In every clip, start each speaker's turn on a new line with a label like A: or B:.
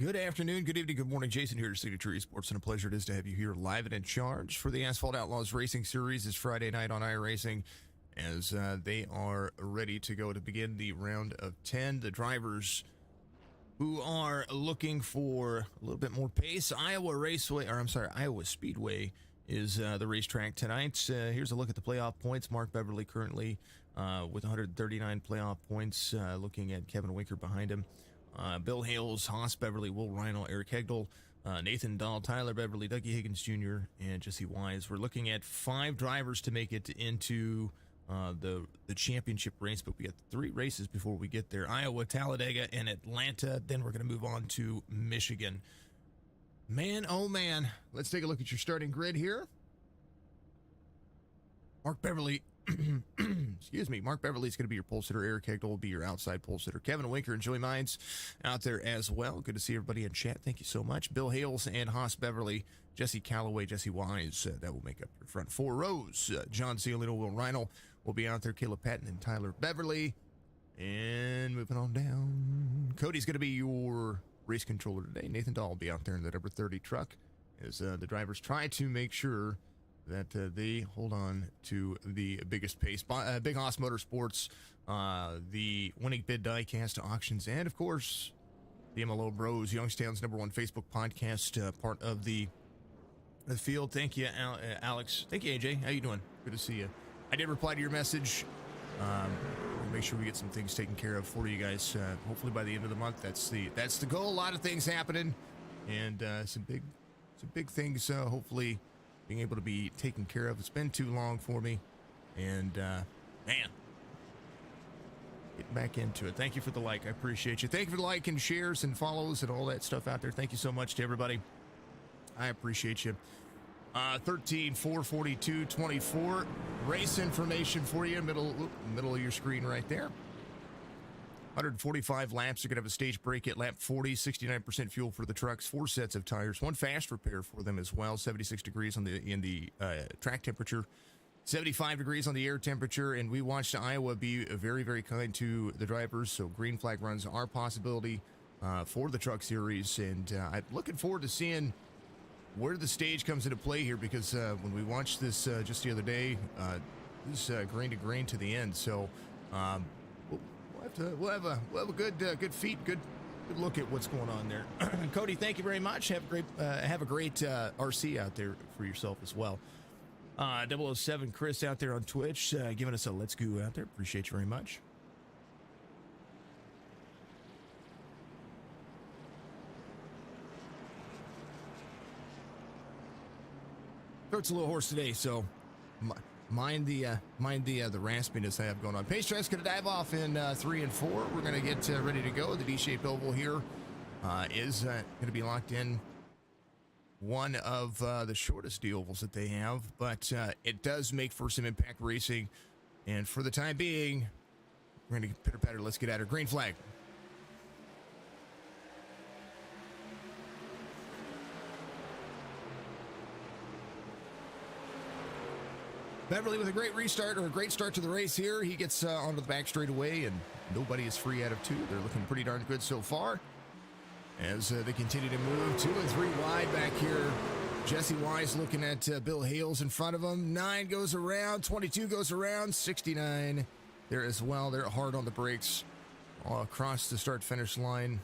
A: Good afternoon, good evening, good morning. Jason here to Signature Esports, and a pleasure it is to have you here live and in charge for the Asphalt Outlaws Racing Series. It's Friday night on iRacing as they are ready to go to begin the round of 10. The drivers who are looking for a little bit more pace. Iowa Speedway is the racetrack tonight. Here's a look at the playoff points. Mark Beverly currently with 139 playoff points, looking at Kevin Winker behind him. Bill Hales, Haas Beverly, Will Reinl, Eric Hegdal, Nathan Dahl, Tyler Beverly, Dougie Higgins Jr., and Jesse Wise. We're looking at 5 drivers to make it into the championship race, but we got 3 races before we get there. Iowa, Talladega, and Atlanta. Then we're going to move on to Michigan. Man, oh man. Let's take a look at your starting grid here. Mark Beverly. Excuse me. Mark Beverly is going to be your pole sitter. Eric Hegdal will be your outside pole sitter. Kevin Winker and Joey Mines out there as well. Good to see everybody in chat. Thank you so much. Bill Hales and Haas Beverly, Jesse Calloway, Jesse Wise. That will make up your front 4 rows. John Ciolino, Will Reinl will be out there. Caleb Patton and Tyler Beverly. And moving on down, Cody's going to be your race controller today. Nathan Dahl will be out there in the number 30 truck as the drivers try to make sure that they hold on to the biggest pace. Big Hoss Motorsports, the Winning Bid DIecast auctions, and of course, the MLO Bros, Youngstown's #1 Facebook podcast, part of the field. Thank you, Alex. Thank you, AJ. How you doing? Good to see you. I did reply to your message. We'll make sure we get some things taken care of for you guys. Hopefully by the end of the month. That's the goal. A lot of things happening, and some big things. Hopefully being able to be taken care of. It's been too long for me, and man, getting back into it. Thank you for the like. I appreciate you. Thank you for the like and shares and follows and all that stuff out there. Thank you so much to everybody. I appreciate you. 13 442 24 race information for you. Middle of your screen right there. 145 laps. You're going to have a stage break at lap 40, 69% fuel for the trucks, 4 sets of tires, 1 fast repair for them as well, 76 degrees in the track temperature, 75 degrees on the air temperature, and we watched Iowa be very, very kind to the drivers, so green flag runs are a possibility for the truck series, and I'm looking forward to seeing where the stage comes into play here, because when we watched this just the other day, this grain to grain to the end, so we'll have a good look at what's going on there. Cody, thank you very much. Have a great RC out there for yourself as well. 007 Chris out there on Twitch, giving us a let's go out there. Appreciate you very much. Throat's a little hoarse today, so mind the raspiness I have going on. Pace track's going to dive off in 3 and 4. We're going to get ready to go. The D-shaped oval here is going to be locked in. One of the shortest D ovals that they have, but it does make for some impact racing. And for the time being, we're going to pitter patter. Let's get at her. Green flag. Beverly with a great restart, or a great start to the race here. He gets onto the back straightaway, and nobody is free out of 2. They're looking pretty darn good so far as they continue to move 2 and 3 wide back here. Jesse Wise looking at Bill Hales in front of him. 9 goes around, 22 goes around, 69 there as well. They're hard on the brakes all across the start-finish line.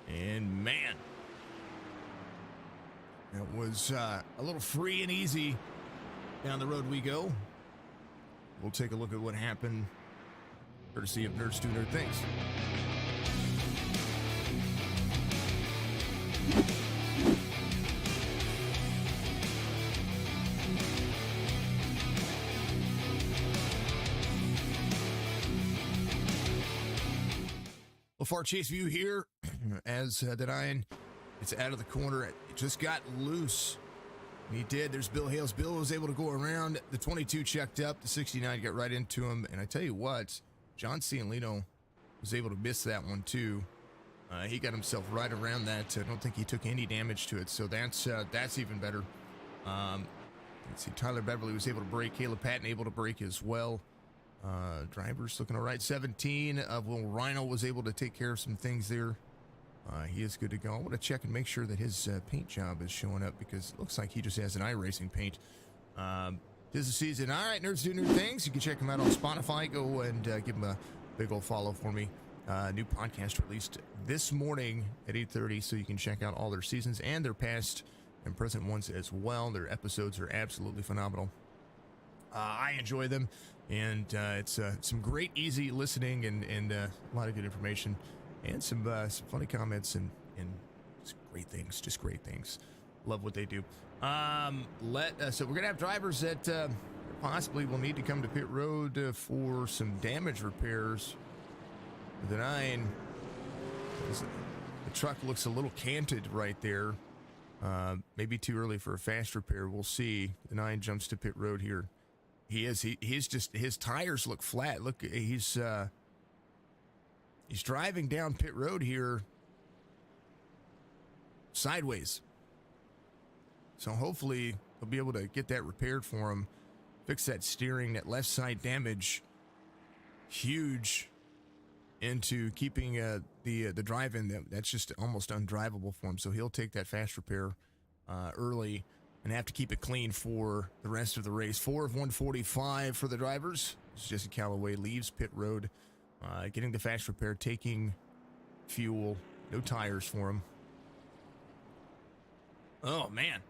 A: And man, it was a little free and easy. Down the road we go. We'll take a look at what happened, courtesy of Nerds Do Nerd Things. Well, far chase view here as the 9, it's out of the corner. It just got loose. He did. There's Bill Hales. Bill was able to go around. The 22 checked up. The 69 got right into him. And I tell you what, John Ciolino was able to miss that one too. He got himself right around that. I don't think he took any damage to it. So that's even better. Let's see. Tyler Beverly was able to brake. Caleb Patton able to brake as well. Drivers looking all right. 17 of Will Reinl was able to take care of some things there. He is good to go. I want to check and make sure that his paint job is showing up because it looks like he just has an iRacing paint. This is the season. All right, nerds do new things. You can check him out on Spotify. Go and give him a big old follow for me. New podcast released this morning at 8:30, so you can check out all their seasons and their past and present ones as well. Their episodes are absolutely phenomenal. I enjoy them, and it's some great, easy listening and a lot of good information and some funny comments and just great things. Just great things. Love what they do. So we're gonna have drivers that possibly will need to come to pit road for some damage repairs. The 9, the truck looks a little canted right there. Maybe too early for a fast repair. We'll see. The 9 jumps to pit road here. He's just, his tires look flat. Look, he's driving down pit road here sideways. So hopefully they'll be able to get that repaired for him, fix that steering, that left side damage. Huge into keeping the drive in. That's just almost undrivable for him. So he'll take that fast repair early and have to keep it clean for the rest of the race. 4 of 145 for the drivers. This is Jesse Calloway leaves pit road, getting the fast repair, taking fuel, no tires for him. Oh man,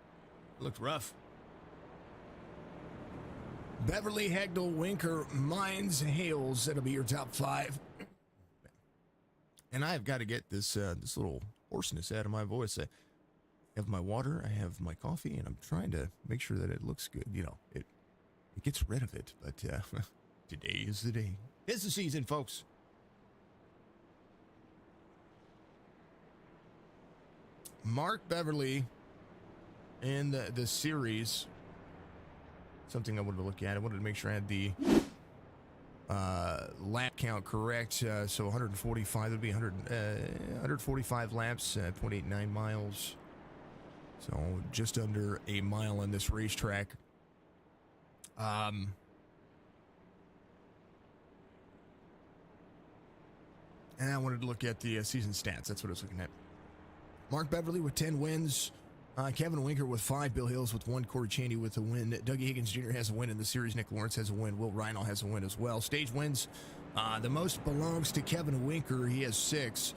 A: it looked rough. Beverly, Hegdal, Winker, Mines, Hales. That'll be your top 5. And I've got to get this little hoarseness out of my voice. I have my water, I have my coffee, and I'm trying to make sure that it looks good. You know, it gets rid of it. But today is the day. It's the season, folks. Mark Beverly in the series. Something I wanted to look at. I wanted to make sure I had the lap count correct. So 145, that would be 145 laps, 0.89 miles. So just under a mile on this racetrack. And I wanted to look at the season stats. That's what I was looking at. Mark Beverly with 10 wins. Kevin Winker with 5, Bill Hills with 1, Corey Chaney with a win. Dougie Higgins Jr. has a win in the series. Nick Lawrence has a win. Will Reinl has a win as well. Stage wins. The most belongs to Kevin Winker. He has 6.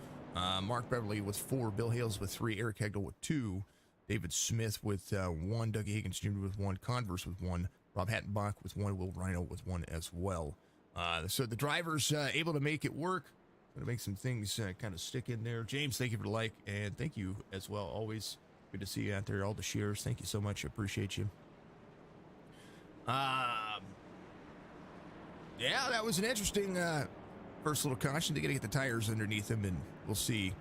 A: Mark Beverly with 4. Bill Hales with 3. Eric Hegdal with 2. David Smith with 1. Dougie Higgins Jr. with 1. Converse with 1. Rob Hattenbach with 1. Will Reinl with 1 as well. So the drivers able to make it work. Going to make some things kind of stick in there. James, thank you for the like. And thank you as well. Always good to see you out there. All the shares. Thank you so much. I appreciate you. Yeah, that was an interesting first little caution. They got to get the tires underneath them, and we'll see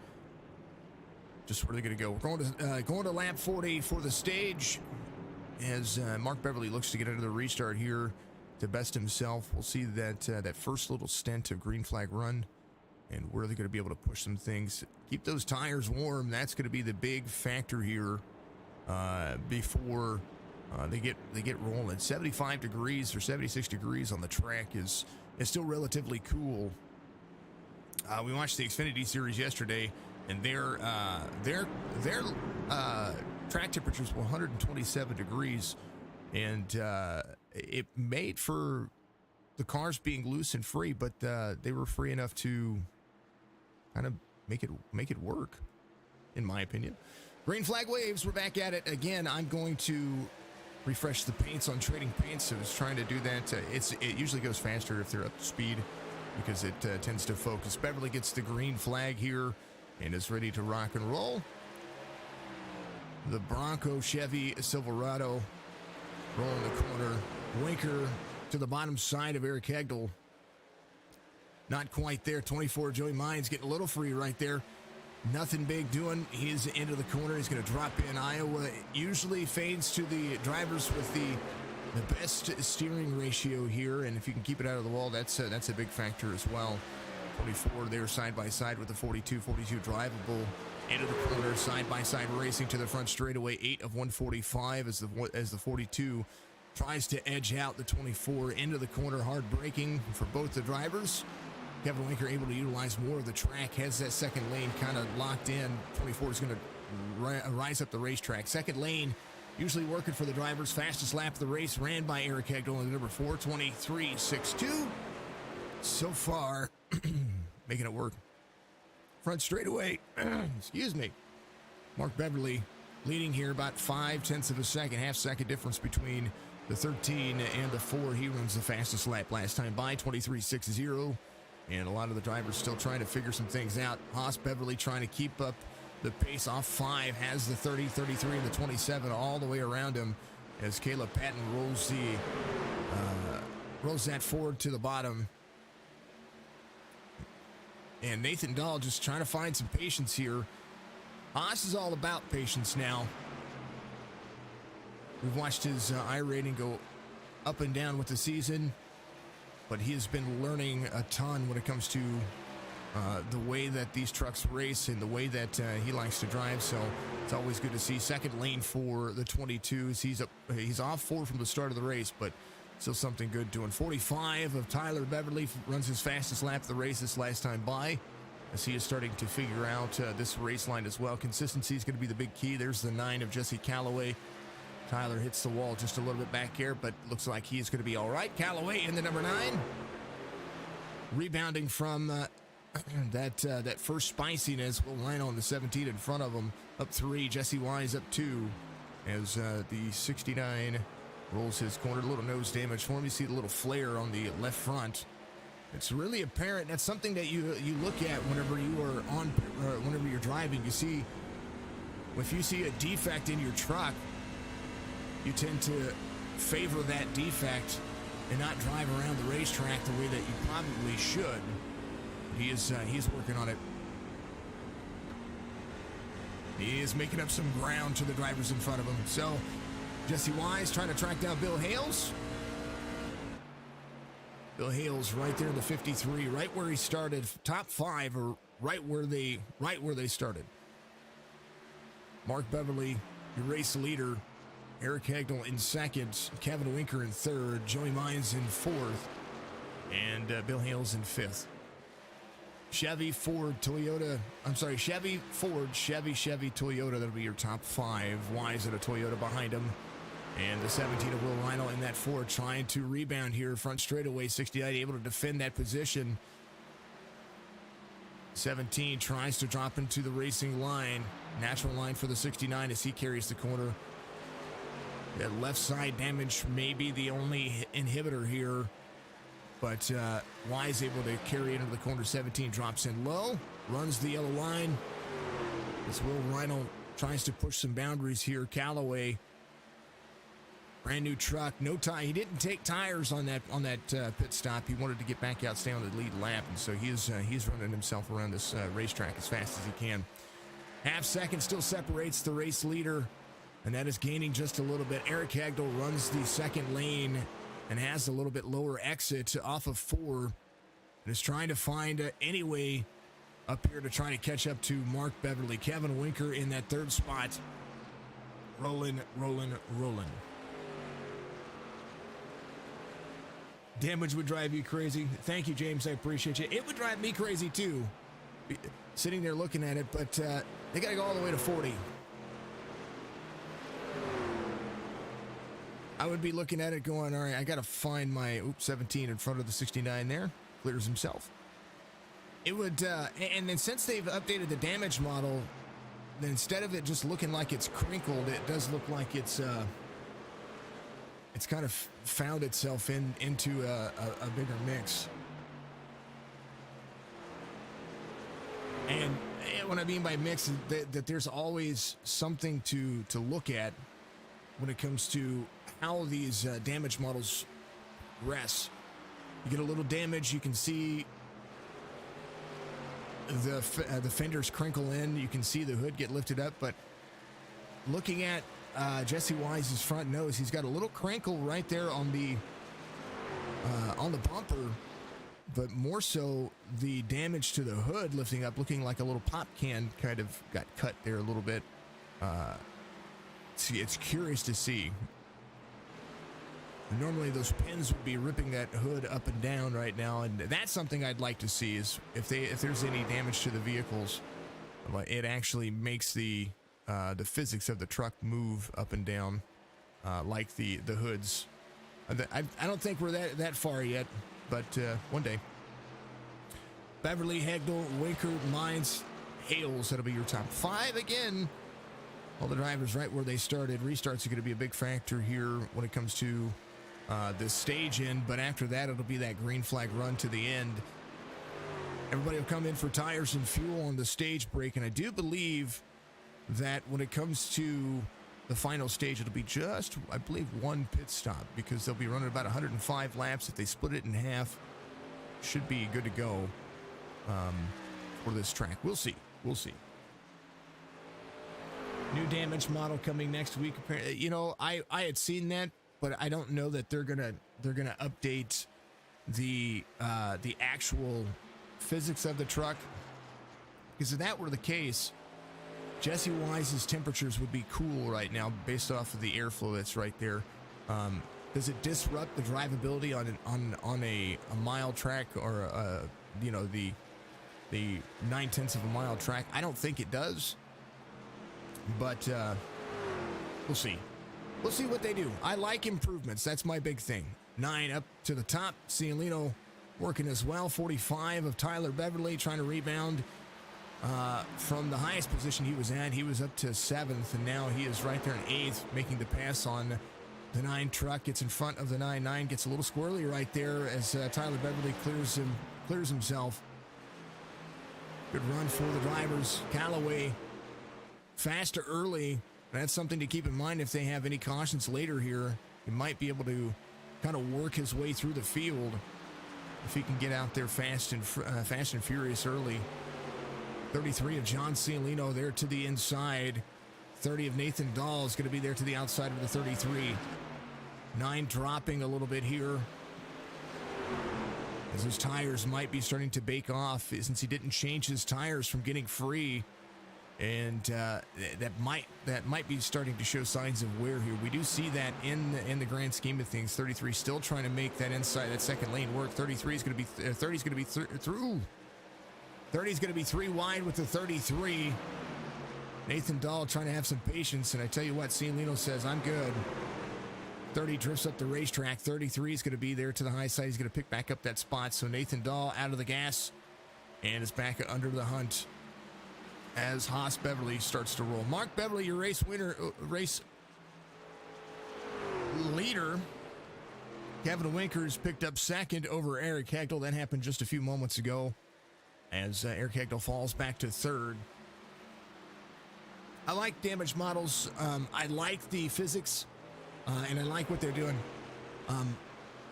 A: just where they're going to go. We're going to lap 40 for the stage as Mark Beverly looks to get into the restart here to best himself. We'll see that that first little stint of green flag run and where they're going to be able to push some things. Keep those tires warm. That's going to be the big factor here before they get rolling. 75 degrees or 76 degrees on the track is still relatively cool. We watched the Xfinity Series yesterday, and their track temperatures were 127 degrees, and it made for the cars being loose and free, but they were free enough to kind of make it work, in my opinion. Green flag waves, we're back at it again. I'm going to refresh the paints on Trading Paints. I was trying to do that. It usually goes faster if they're up to speed because it tends to focus. Beverly gets the green flag here and is ready to rock and roll. The Bronco Chevy Silverado rolling the corner. Winker to the bottom side of Eric Hegdal. Not quite there. 24, Joey Mines getting a little free right there. Nothing big doing. He's into the corner. He's going to drop in. Iowa usually fades to the drivers with the best steering ratio here, and if you can keep it out of the wall, that's a big factor as well. 24 there side by side with the 42 drivable into the corner, side by side racing to the front straightaway. 8 of 145 as the 42 tries to edge out the 24 into the corner. Hard braking for both the drivers. Kevin Winker able to utilize more of the track, has that second lane kind of locked in. 24 is going to rise up the racetrack. Second lane usually working for the drivers. Fastest lap of the race ran by Eric Hegel in the number 4, 23.62. So far, making it work. Front straightaway, excuse me. Mark Beverly leading here about 0.5 of a second, half-second difference between the 13 and the 4. He runs the fastest lap last time by, 23.60. And a lot of the drivers still trying to figure some things out. Haas Beverly trying to keep up the pace off 5, has the 30, 33, and the 27 all the way around him as Caleb Patton rolls that forward to the bottom. And Nathan Dahl just trying to find some patience here. Haas is all about patience now. We've watched his iRating go up and down with the season, but he has been learning a ton when it comes to the way that these trucks race and the way that he likes to drive. So it's always good to see. Second lane for the 22s. He's off 4 from the start of the race, but still something good doing. 45 of Tyler Beverly runs his fastest lap of the race this last time by, as he is starting to figure out this race line as well. Consistency is going to be the big key. There's the 9 of Jesse Calloway. Tyler hits the wall just a little bit back here, but looks like he is going to be all right. Calloway in the number 9. Rebounding from that first spiciness. Will Rhino on the 17 in front of him. Up 3. Jesse Wise up 2. As the 69 rolls his corner. A little nose damage for him. You see the little flare on the left front. It's really apparent. That's something that you look at whenever you are whenever you're driving. You see, if you see a defect in your truck, you tend to favor that defect and not drive around the racetrack the way that you probably should. He's working on it. He is making up some ground to the drivers in front of him. So Jesse Wise trying to track down Bill Hales. Bill Hales right there in the 53, right where he started. Top 5 or right where they started. Mark Beverly, your race leader. Eric Hegel in second. Kevin Winker in third. Joey Mines in 4th. And Bill Hales in 5th. Chevy, Ford, Toyota. Chevy, Ford, Chevy, Toyota. That'll be your top 5. Wise at a Toyota behind him. And the 17 of Will Rhino in that Ford trying to rebound here. Front straightaway, 69 able to defend that position. 17 tries to drop into the racing line. Natural line for the 69 as he carries the corner. That left side damage may be the only inhibitor here. But Wise able to carry into the corner. 17 drops in low. Runs the yellow line. As Will Rhino tries to push some boundaries here. Callaway. Brand new truck. No tie. He didn't take tires on that pit stop. He wanted to get back out, stay on the lead lap. And so he's running himself around this racetrack as fast as he can. Half second still separates the race leader. And that is gaining just a little bit. Eric Hagel runs the second lane and has a little bit lower exit off of 4. And is trying to find any way up here to try to catch up to Mark Beverly. Kevin Winker in that 3rd spot. Rolling. Damage would drive you crazy. Thank you, James. I appreciate you. It would drive me crazy, too. Sitting there looking at it, but they got to go all the way to 40. I would be looking at it going, all right, I got to find my 17 in front of the 69 there. Clears himself. It would, and then since they've updated the damage model, then instead of it just looking like it's crinkled, it does look like it's kind of found itself into a bigger mix. And what I mean by mix is that there's always something to look at when it comes to how these damage models rest. You get a little damage, you can see the fenders crinkle in, you can see the hood get lifted up, but looking at Jesse Wise's front nose, he's got a little crinkle right there on the bumper, but more so the damage to the hood lifting up, looking like a little pop can kind of got cut there a little bit. It's curious to see. Normally those pins would be ripping that hood up and down right now, and that's something I'd like to see, is if there's any damage to the vehicles, it actually makes the physics of the truck move up and down, like the hoods. I don't think we're that far yet, but one day. Beverly, Hegdal, Winker, Mines, Hales, that'll be your top 5 again. All the drivers right where they started. Restarts are going to be a big factor here when it comes to the stage end, but after that, it'll be that green flag run to the end. Everybody will come in for tires and fuel on the stage break, and I do believe that when it comes to the final stage, it'll be just, I believe, one pit stop, because they'll be running about 105 laps. If they split it in half, should be good to go for this track. We'll see. We'll see. New damage model coming next week. Apparently, you know, I had seen that, but I don't know that they're gonna update the actual physics of the truck, because if that were the case, Jesse Wise's temperatures would be cool right now based off of the airflow that's right there. Does it disrupt the drivability on a mile track, or the 9/10 of a mile track? I don't think it does, but we'll see. We'll see what they do. I like improvements. That's my big thing. 9 up to the top. Cialino working as well. 45 of Tyler Beverly trying to rebound from the highest position he was at. He was up to 7th, and now he is right there in 8th, making the pass on the 9 truck. Gets in front of the 9-9. Gets a little squirrely right there as Tyler Beverly clears himself. Good run for the drivers. Callaway faster early. That's something to keep in mind if they have any cautions later here. He might be able to kind of work his way through the field if he can get out there fast and furious early. 33 of John Cialino there to the inside. 30 of Nathan Dahl is going to be there to the outside of the 33. 9 dropping a little bit here, as his tires might be starting to bake off since he didn't change his tires from getting free. And that might be starting to show signs of wear here. We do see that in the grand scheme of things. 33 still trying to make that second lane work. 33 is going to be 30 is going to be through. 30 is going to be 3 wide with the 33. Nathan Dahl trying to have some patience, and I tell you what, Cialino says, I'm good. 30 drifts up the racetrack. 33 is going to be there to the high side. He's going to pick back up that spot. So Nathan Dahl out of the gas and is back under the hunt as Haas Beverly starts to roll. Mark Beverly, your race leader. Kevin Winkers picked up second over Eric Hegdal. That happened just a few moments ago as Eric Hegdal falls back to third. I like damage models. I like the physics, and I like what they're doing.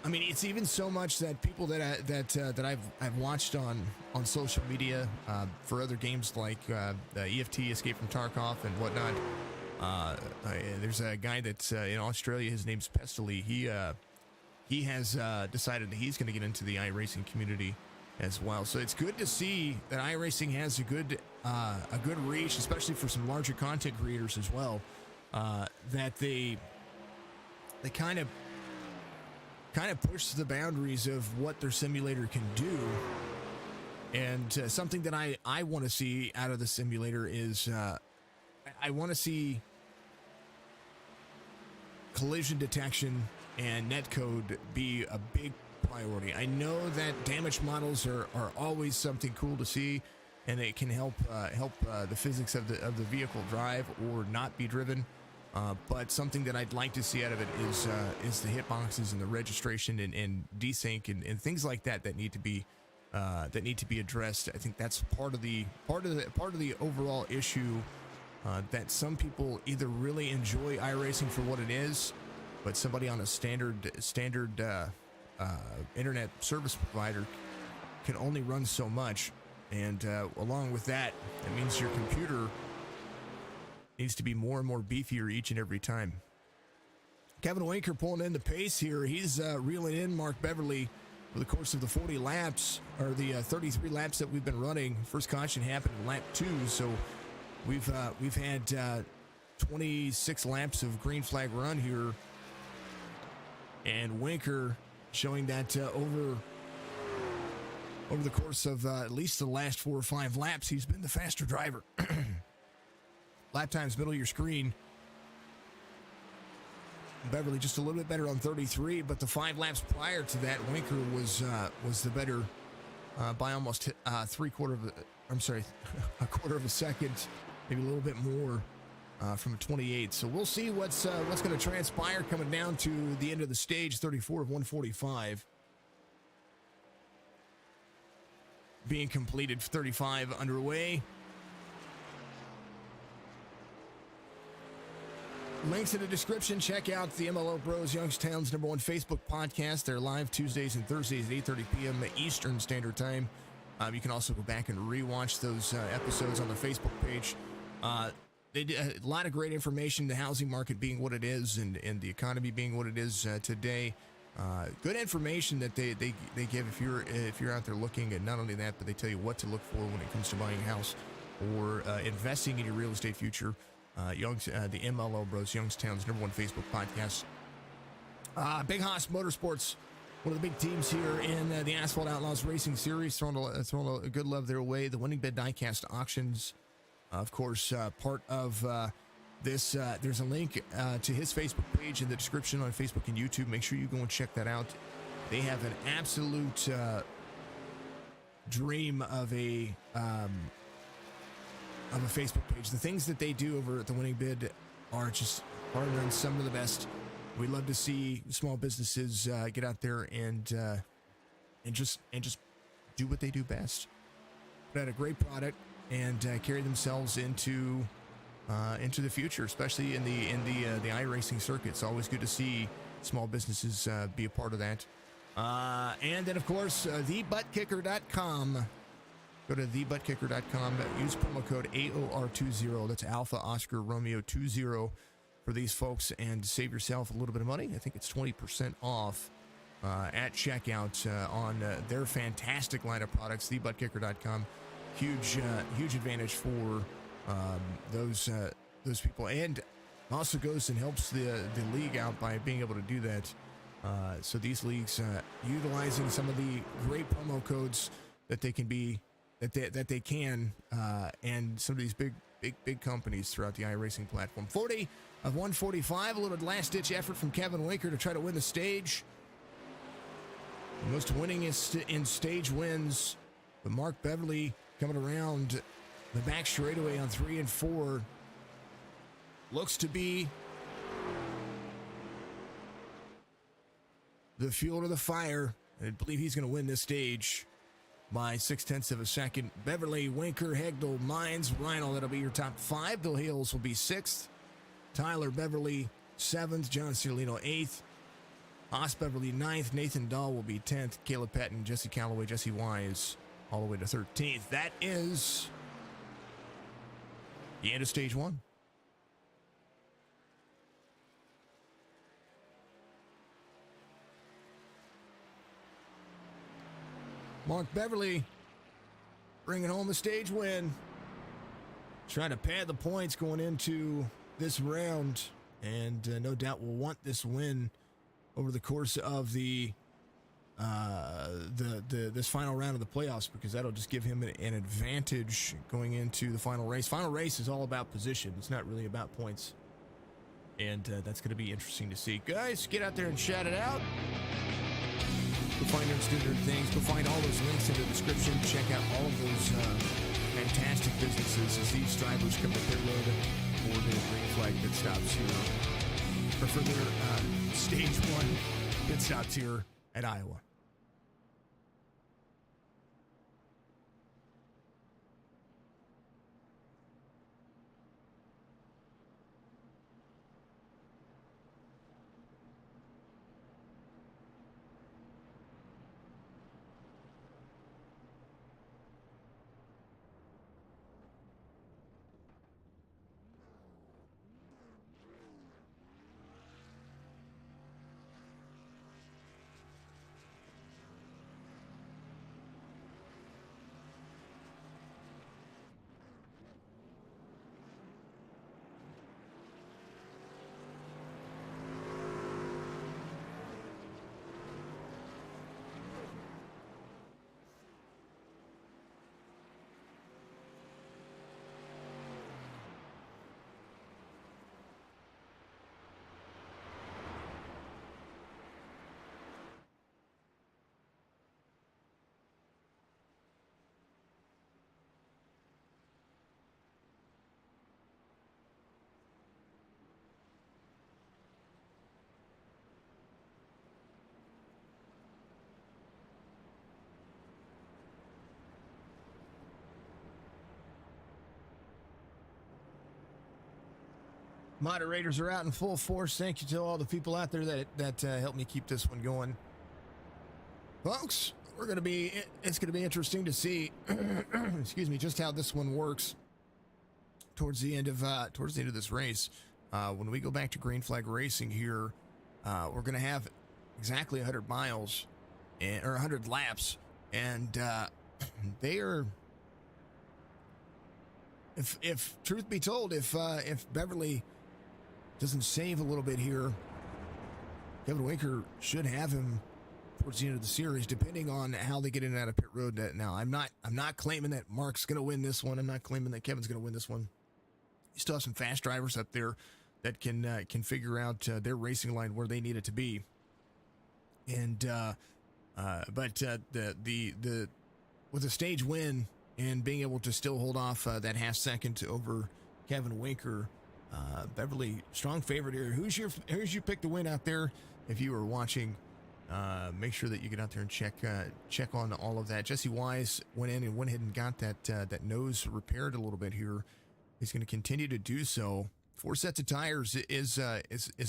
A: I mean, it's even so much that people that I've watched on social media for other games like EFT, Escape from Tarkov, and whatnot. There's a guy that's in Australia. His name's Pestily. He has decided that he's going to get into the iRacing community as well. So it's good to see that iRacing has a good reach, especially for some larger content creators as well. That they kind of push the boundaries of what their simulator can do. And something that I want to see out of the simulator is I want to see collision detection and netcode be a big priority. I know that damage models are always something cool to see, and it can help the physics of the vehicle drive or not be driven. But something that I'd like to see out of it is the hitboxes and the registration and desync and things like that need to be addressed. I think that's part of the overall issue that some people either really enjoy iRacing for what it is, but somebody on a standard internet service provider can only run so much, and along with that, it means your computer needs to be more and more beefier each and every time. Kevin Winker pulling in the pace here. He's reeling in Mark Beverly over the course of the 40 laps, or the 33 laps that we've been running. First caution happened in lap 2, so we've had 26 laps of green flag run here. And Winker showing that over the course of at least the last 4 or 5 laps, he's been the faster driver. Lap times middle of your screen. Beverly just a little bit better on 33, but the 5 laps prior to that, Winker was the better by almost a quarter of a second, maybe a little bit more from a 28. So we'll see what's going to transpire coming down to the end of the stage. 34 of 145 being completed, 35 underway. Links in the description. Check out the MLO Bros Youngstown's #1 Facebook podcast. They're live Tuesdays and Thursdays at 8:30 p.m. Eastern Standard Time. You can also go back and rewatch those episodes on their Facebook page. They did a lot of great information, the housing market being what it is and the economy being what it is today. Good information that they give if you're out there looking, and not only that, but they tell you what to look for when it comes to buying a house or investing in your real estate future. The MLO Bros Youngstown's #1 Facebook podcast. Big Haas Motorsports, one of the big teams here in the Asphalt Outlaws Racing Series, throwing a good love their way. The Winning Bid DIecast auctions, of course, part of this. There's a link to his Facebook page in the description on Facebook and YouTube. Make sure you go and check that out. They have an absolute dream of a Facebook page. The things that they do over at the Winning Bid are just partnering some of the best. We love to see small businesses get out there and just do what they do best. Put out a great product and carry themselves into the future, especially in the iRacing circuit. It's always good to see small businesses be a part of that. And then, of course, thebuttkicker.com. Go to thebuttkicker.com. Use promo code AOR20. That's Alpha Oscar Romeo 20 for these folks, and save yourself a little bit of money. I think it's 20% off at checkout on their fantastic line of products. Thebuttkicker.com. Huge advantage for those people, and also goes and helps the league out by being able to do that. So these leagues utilizing some of the great promo codes that they can and some of these big companies throughout the iRacing platform. 40 of 145, a little last-ditch effort from Kevin Winker to try to win the stage. The most winningest in stage wins, but Mark Beverly coming around the back straightaway on 3 and 4 looks to be the fuel to the fire. I believe he's going to win this stage by 0.6 of a second. Beverly, Winker, Hegdal, Mines, Reinl, that'll be your top 5. Bill Hales will be 6th. Tyler Beverly, 7th. John Ciolino, 8th. Haas Beverly, 9th. Nathan Dahl will be 10th. Caleb Patton, Jesse Calloway, Jesse Wise, all the way to 13th. That is the end of stage 1. Mark Beverly bringing home a stage win. Trying to pad the points going into this round, and no doubt will want this win over the course of this final round of the playoffs, because that'll just give him an advantage going into the final race. Final race is all about position. It's not really about points, and that's going to be interesting to see. Guys, get out there and shout it out. Go find them standard things. Go find all those links in the description. Check out all of those fantastic businesses as these drivers come up their road for their green flag pit stops here, or for their stage 1 pit stops here at Iowa. Moderators are out in full force. Thank you to all the people out there that helped me keep this one going. Folks, it's gonna be interesting to see, excuse me, just how this one works towards the end of this race. When we go back to green flag racing here, we're gonna have exactly 100 miles or 100 laps, and they are. If truth be told, if Beverly doesn't save a little bit here, Kevin Winker should have him towards the end of the series, depending on how they get in and out of pit road. Now, I'm not claiming that Mark's going to win this one. I'm not claiming that Kevin's going to win this one. You still have some fast drivers up there that can figure out their racing line where they need it to be. And but with a stage win and being able to still hold off that half second over Kevin Winker, Beverly strong favorite here. Who's your pick to win out there? If you are watching. Make sure that you get out there and check on all of that. Jesse Wise went in and went ahead and got that nose repaired a little bit here. He's going to continue to do so. 4 sets of tires is a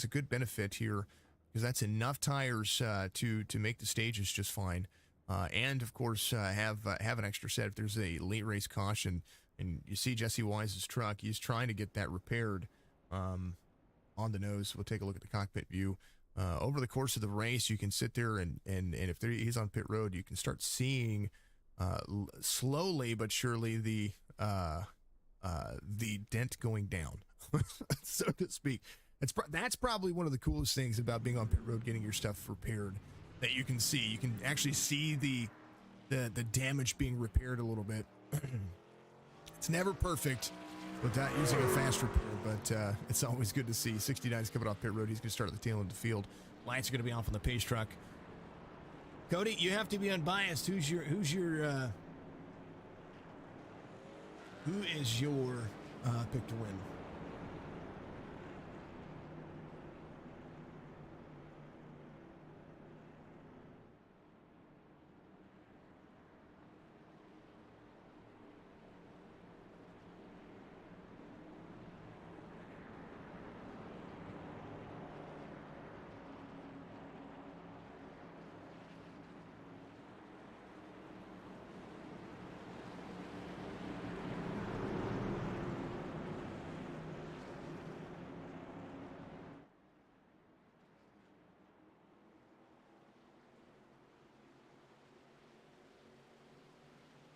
A: good benefit here, because that's enough tires to make the stages just fine. And of course have an extra set if there's a late race caution. And you see Jesse Wise's truck. He's trying to get that repaired on the nose. We'll take a look at the cockpit view. Over the course of the race, you can sit there and if he's on pit road, you can start seeing slowly but surely the dent going down, so to speak. That's probably one of the coolest things about being on pit road, getting your stuff repaired, that you can see. You can actually see the damage being repaired a little bit. It's never perfect without using a fast repair, but it's always good to see. 69's coming off pit road. He's going to start at the tail end of the field. Lights are going to be off on the pace truck. Cody, you have to be unbiased. Who is your pick to win?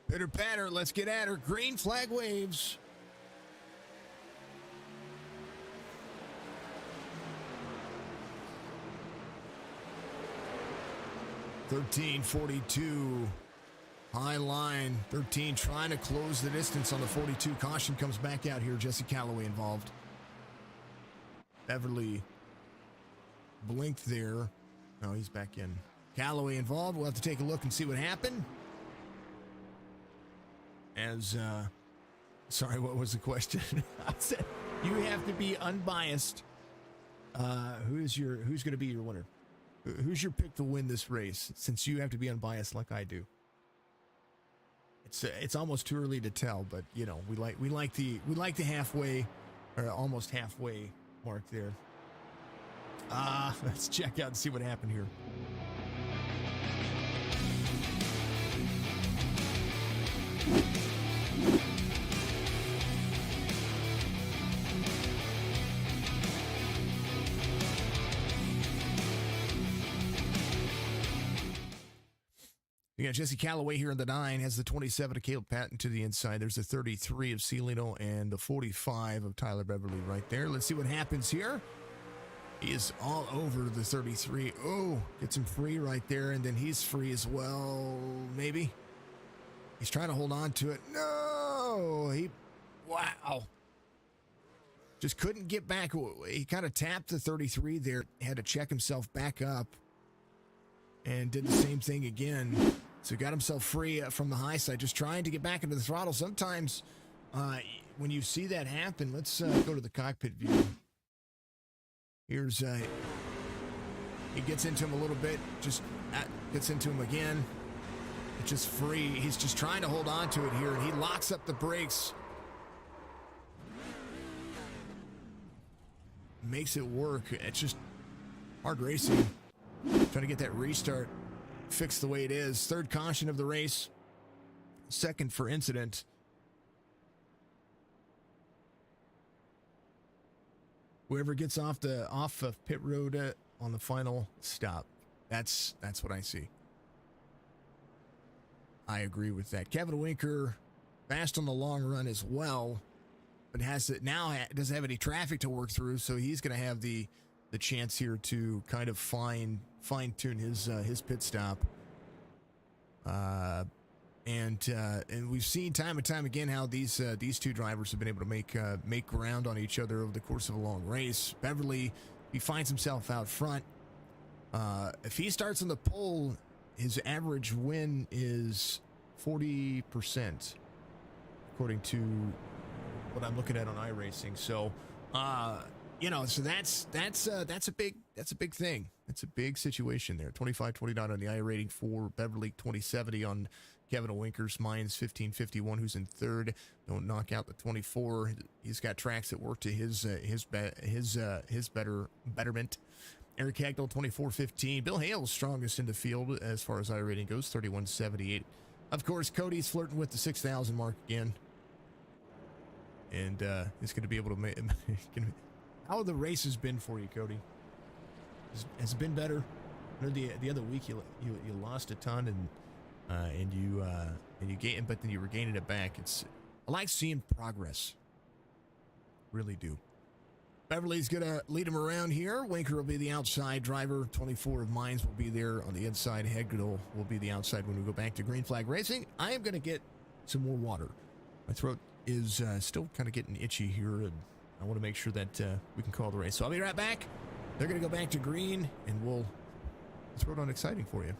A: Pitter patter, let's get at her. Green flag waves. .1342 high line. 13 trying to close the distance on the 42. Caution comes back out here. Jesse Calloway involved. Beverly blinked there. No, he's back in. Calloway involved. We'll have to take a look and see what happened. Sorry, what was the question? I said you have to be unbiased. Who's going to be your winner? Who's your pick to win this race? Since you have to be unbiased, like I do. It's almost too early to tell, but you know we like the halfway or almost halfway mark there. Let's check out and see what happened here. You got Jesse Calloway here in the 9, has the 27 of Caleb Patton to the inside. There's the 33 of Celino and the 45 of Tyler Beverly right there. Let's see what happens here. He is all over the 33. Oh, gets him free right there, and then he's free as well, maybe. He's trying to hold on to it. No! Wow. Just couldn't get back. He kind of tapped the 33 there. Had to check himself back up. And did the same thing again. So got himself free from the high side, just trying to get back into the throttle. Sometimes when you see that happen, let's go to the cockpit view. Here's, he gets into him a little bit, just gets into him again. It's just free. He's just trying to hold on to it here, and he locks up the brakes. makes it work. It's just hard racing. Trying to get that restart fixed the way it is. Third caution of the race. Second for incident. Whoever gets off of pit road on the final stop. That's what I see. I agree with that. Kevin Winker, fast on the long run as well, but doesn't have any traffic to work through, so he's going to have the chance here to kind of fine tune his pit stop. And we've seen time and time again how these two drivers have been able to make ground on each other over the course of a long race. Beverly, he finds himself out front. If he starts on the pole, his average win is 40%, according to what I'm looking at on iRacing. So, so that's a big thing. That's a big situation there. 25-29 on the iRating for Beverly, 2070 on Kevin Winker's. Mine's 1551, who's in third. Don't knock out the 24. He's got tracks that work to his betterment. Eric Hagel, 24-15. Bill Hale's strongest in the field as far as iRating goes, 31-78. Of course, Cody's flirting with the 6,000 mark again. And he's going to be able to make... How have the races been for you, Cody? Has it been better? I know the other week you lost a ton and you gained, but then you were gaining it back. I like seeing progress. Really do. Beverly's gonna lead him around here. Winker will be the outside driver. 24 of Mines will be there on the inside. Hegel will be the outside when we go back to green flag racing. I am gonna get some more water. My throat is still kind of getting itchy here, and I want to make sure that we can call the race. So I'll be right back. They're gonna go back to green, and we'll throw it on exciting for you.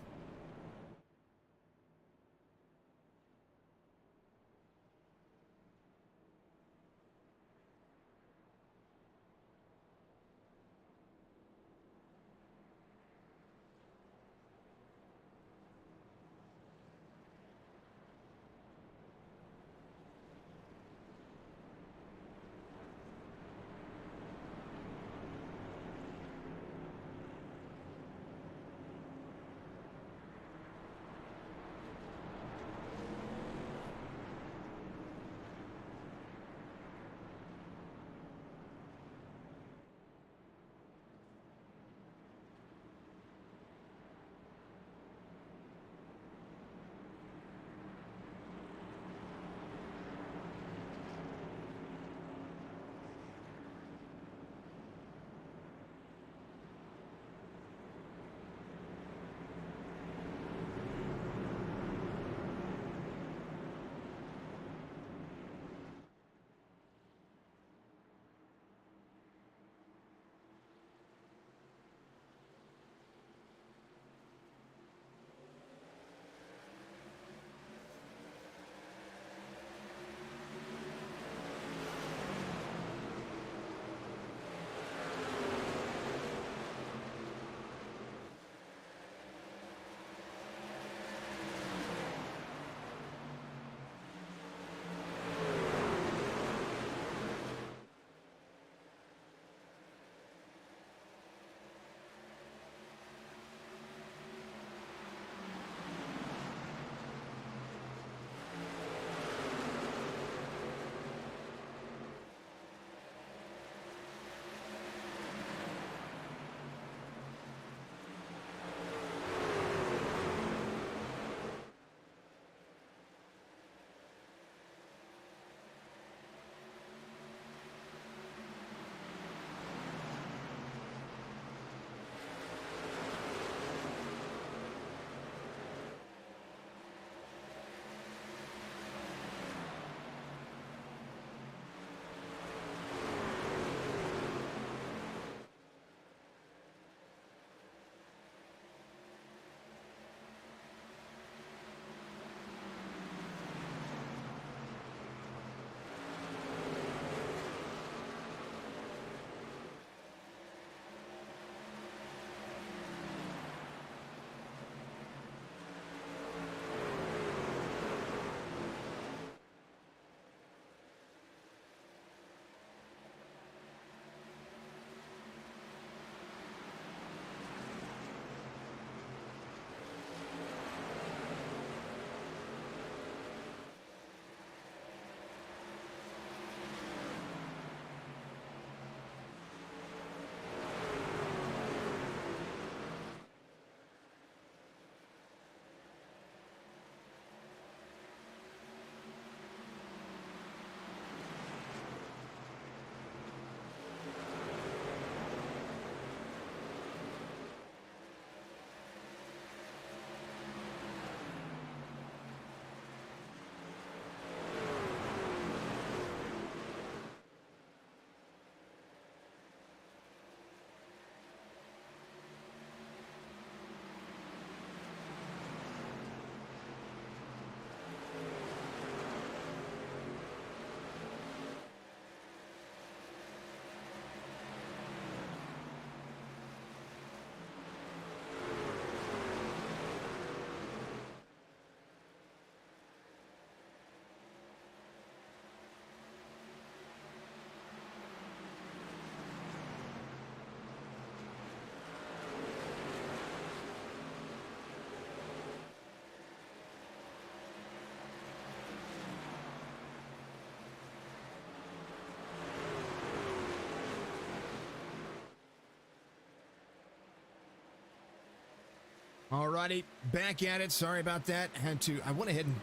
A: Alrighty, back at it. Sorry about that. I went ahead and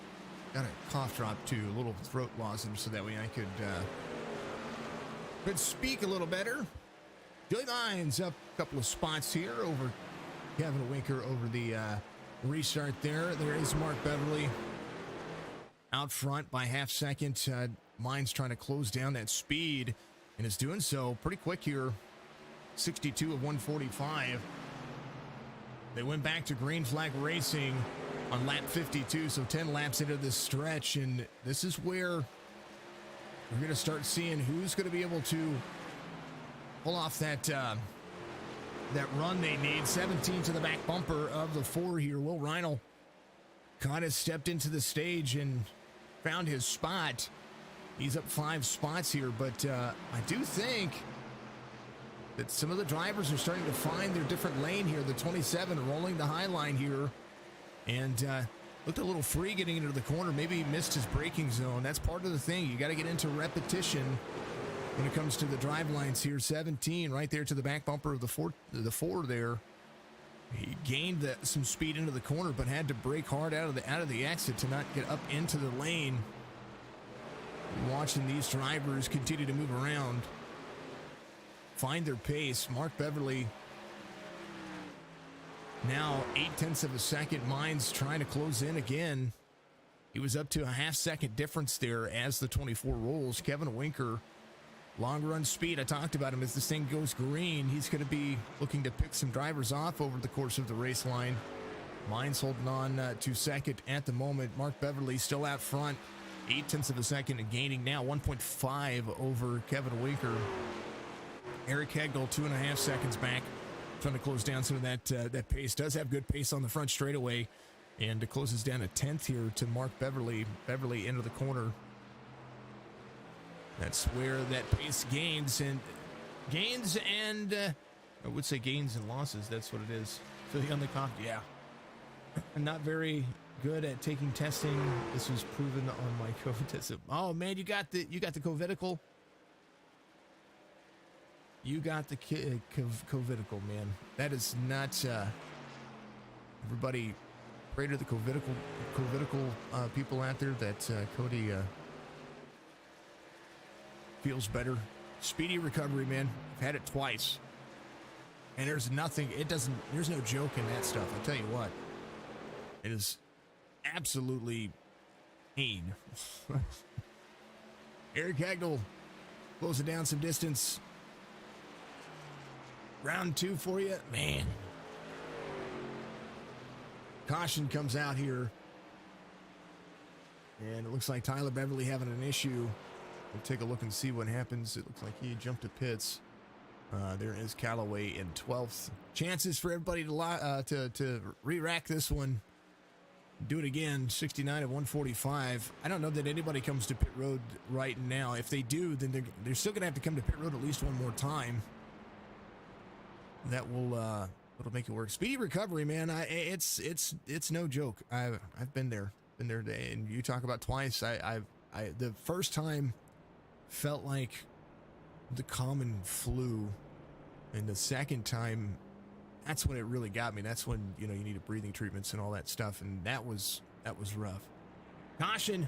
A: got a cough drop too, a little throat lozenge, so that way I could speak a little better. Joey Mines up a couple of spots here over Kevin Winker over the restart there. There is Mark Beverly out front by half second. Mines trying to close down that speed and is doing so pretty quick here. 62 of 145. They went back to green flag racing on lap 52, so 10 laps into this stretch, and this is where we're going to start seeing who's going to be able to pull off that run they need. 17 to the back bumper of the 4 here. Will Reinl kind of stepped into the stage and found his spot. He's up 5 spots here, but I do think that some of the drivers are starting to find their different lane here. The 27 rolling the high line here, and looked a little free getting into the corner. Maybe he missed his braking zone. That's part of the thing. You got to get into repetition when it comes to the drive lines here. 17 right there to the back bumper of the four there. He gained some speed into the corner, but had to brake hard out of the exit to not get up into the lane. Watching these drivers continue to move around, find their pace. Mark Beverly now 0.8 of a second. Mines trying to close in again. He was up to a half-second difference there as the 24 rolls. Kevin Winker, long run speed. I talked about him. As this thing goes green, he's going to be looking to pick some drivers off over the course of the race line. Mines holding on to second at the moment. Mark Beverly still out front, 0.8 of a second, and gaining now 1.5 over Kevin Winker. Eric Hegel 2.5 seconds back, trying to close down some of that pace. Does have good pace on the front straightaway, and it closes down a 10th here to Mark Beverly. Beverly into the corner. That's where that pace gains and I would say gains and losses. That's what it is. So on the comp, yeah. I'm not very good at taking testing. This was proven on my COVID test. Oh man, you got the COVIDical. You got the COVIDical, man. That is not. Everybody, pray to the COVIDical people out there that Cody feels better. Speedy recovery, man. I've had it twice, and there's nothing. There's no joke in that stuff. I'll tell you what. It is absolutely pain. Eric Hagel closing down some distance. Round 2 for you, man. Caution comes out here, and it looks like Tyler Beverly having an issue. We'll take a look and see what happens. It looks like he jumped to pits. There is Callaway in 12th. Chances for everybody to re-rack this one. Do it again. 69 of 145. I don't know that anybody comes to pit road right now. If they do, then they're still going to have to come to pit road at least one more time. That will it'll make it work. Speedy recovery, man. It's no joke. I've been there, and you talk about twice. I the first time felt like the common flu, and the second time, that's when it really got me. That's when you needed breathing treatments and all that stuff, and that was rough. Caution.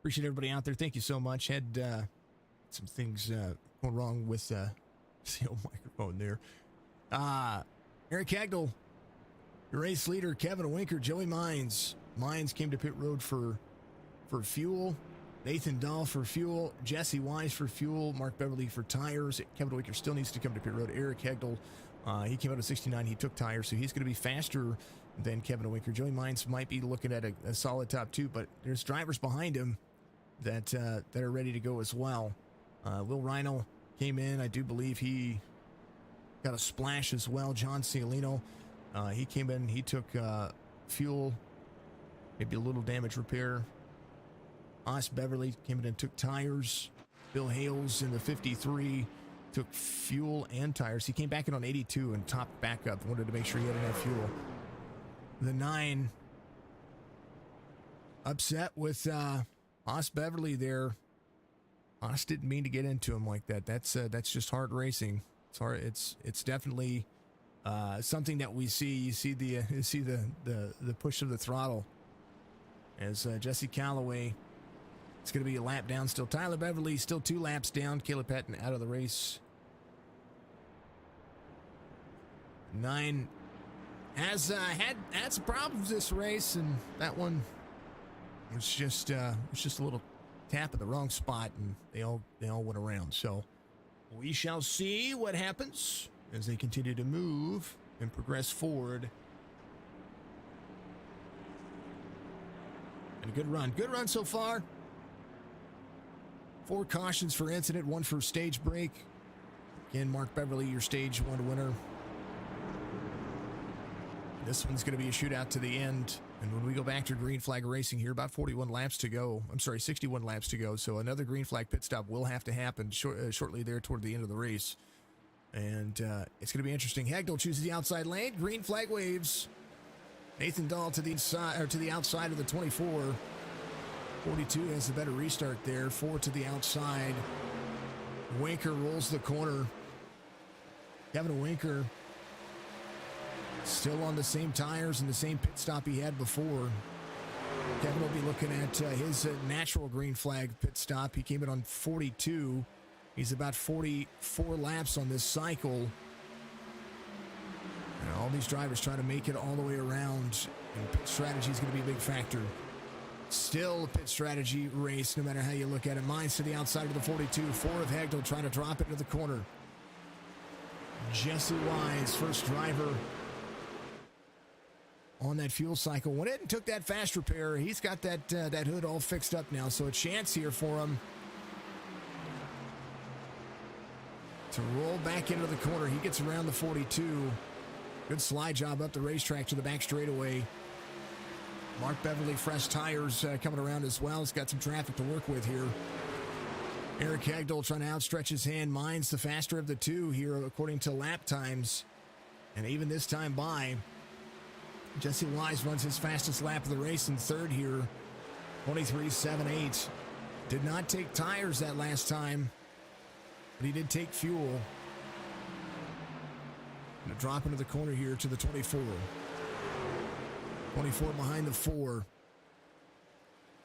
A: Appreciate everybody out there. Thank you so much. Had some things going wrong with the old microphone there. Eric Hagel, your race leader, Kevin Winker, Joey Mines. Mines came to pit road for fuel. Nathan Dahl for fuel. Jesse Wise for fuel. Mark Beverly for tires. Kevin Winker still needs to come to pit road. Eric Hegel, he came out of 69. He took tires, so he's going to be faster than Kevin Winker. Joey Mines might be looking at a solid top 2, but there's drivers behind him that are ready to go as well. Will Rhino came in. I do believe he got a splash as well. John Cialino, he came in. He took fuel, maybe a little damage repair. Os Beverly came in and took tires. Bill Hales in the 53 took fuel and tires. He came back in on 82 and topped back up. Wanted to make sure he had enough fuel. The 9 upset with Os Beverly there. Os didn't mean to get into him like that. That's just hard racing. It's hard. It's definitely something that we see. You see the push of the throttle as Jesse Calloway. It's going to be a lap down still. Tyler Beverly still 2 laps down. Caleb Patton out of the race. 9 has had some problems this race, and that one was just a little tap at the wrong spot, and they all went around. So we shall see what happens as they continue to move and progress forward. And a good run so far. 4 cautions for incident, 1 for stage break. Again, Mark Beverly, your stage 1 winner. This one's going to be a shootout to the end. And when we go back to green flag racing here, about 61 laps to go. I'm sorry, 61 laps to go. So another green flag pit stop will have to happen shortly there toward the end of the race. And it's going to be interesting. Hagel chooses the outside lane. Green flag waves. Nathan Dahl to the outside of the 24. 42 has a better restart there. 4 to the outside. Winker rolls the corner. Kevin Winker still on the same tires and the same pit stop he had before. Kevin will be looking at his natural green flag pit stop. He came in on 42. He's about 44 laps on this cycle. And all these drivers trying to make it all the way around. And pit strategy is going to be a big factor. Still a pit strategy race, no matter how you look at it. Mines to the outside of the 42. 4 of Hagel trying to drop it into the corner. Jesse Wise, first driver on that fuel cycle. Went in and took that fast repair. He's got that hood all fixed up now, so a chance here for him to roll back into the corner. He gets around the 42. Good slide job up the racetrack to the back straightaway. Mark Beverly, fresh tires coming around as well. He's got some traffic to work with here. Eric Hagel trying to outstretch his hand. Mines the faster of the 2 here according to lap times. And even this time by, Jesse Wise runs his fastest lap of the race in 3rd here. 23.78. Did not take tires that last time, but he did take fuel. Gonna drop into the corner here to the 24. 24 behind the 4.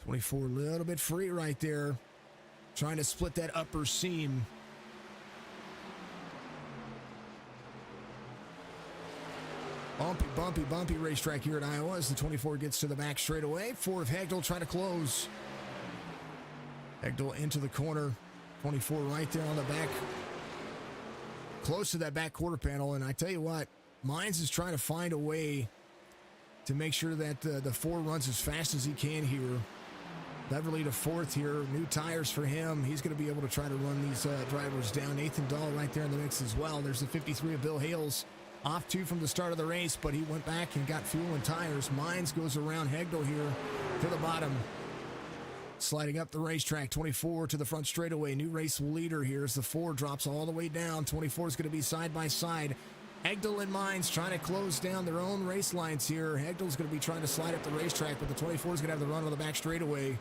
A: 24 a little bit free right there. Trying to split that upper seam. Bumpy racetrack here at Iowa as the 24 gets to the back straightaway. 4 of Hagel trying to close. Hagel into the corner. 24 right there on the back. Close to that back quarter panel. And I tell you what, Mines is trying to find a way to make sure that the 4 runs as fast as he can here. Beverly to 4th here. New tires for him. He's going to be able to try to run these drivers down. Nathan Dahl right there in the mix as well. There's the 53 of Bill Hales. Off 2 from the start of the race, but he went back and got fuel and tires. Mines goes around Hagel here to the bottom. Sliding up the racetrack, 24 to the front straightaway. New race leader here as the 4 drops all the way down. 24 is going to be side by side. Hagel and Mines trying to close down their own race lines here. Hagel's going to be trying to slide up the racetrack, but the 24 is going to have the run on the back straightaway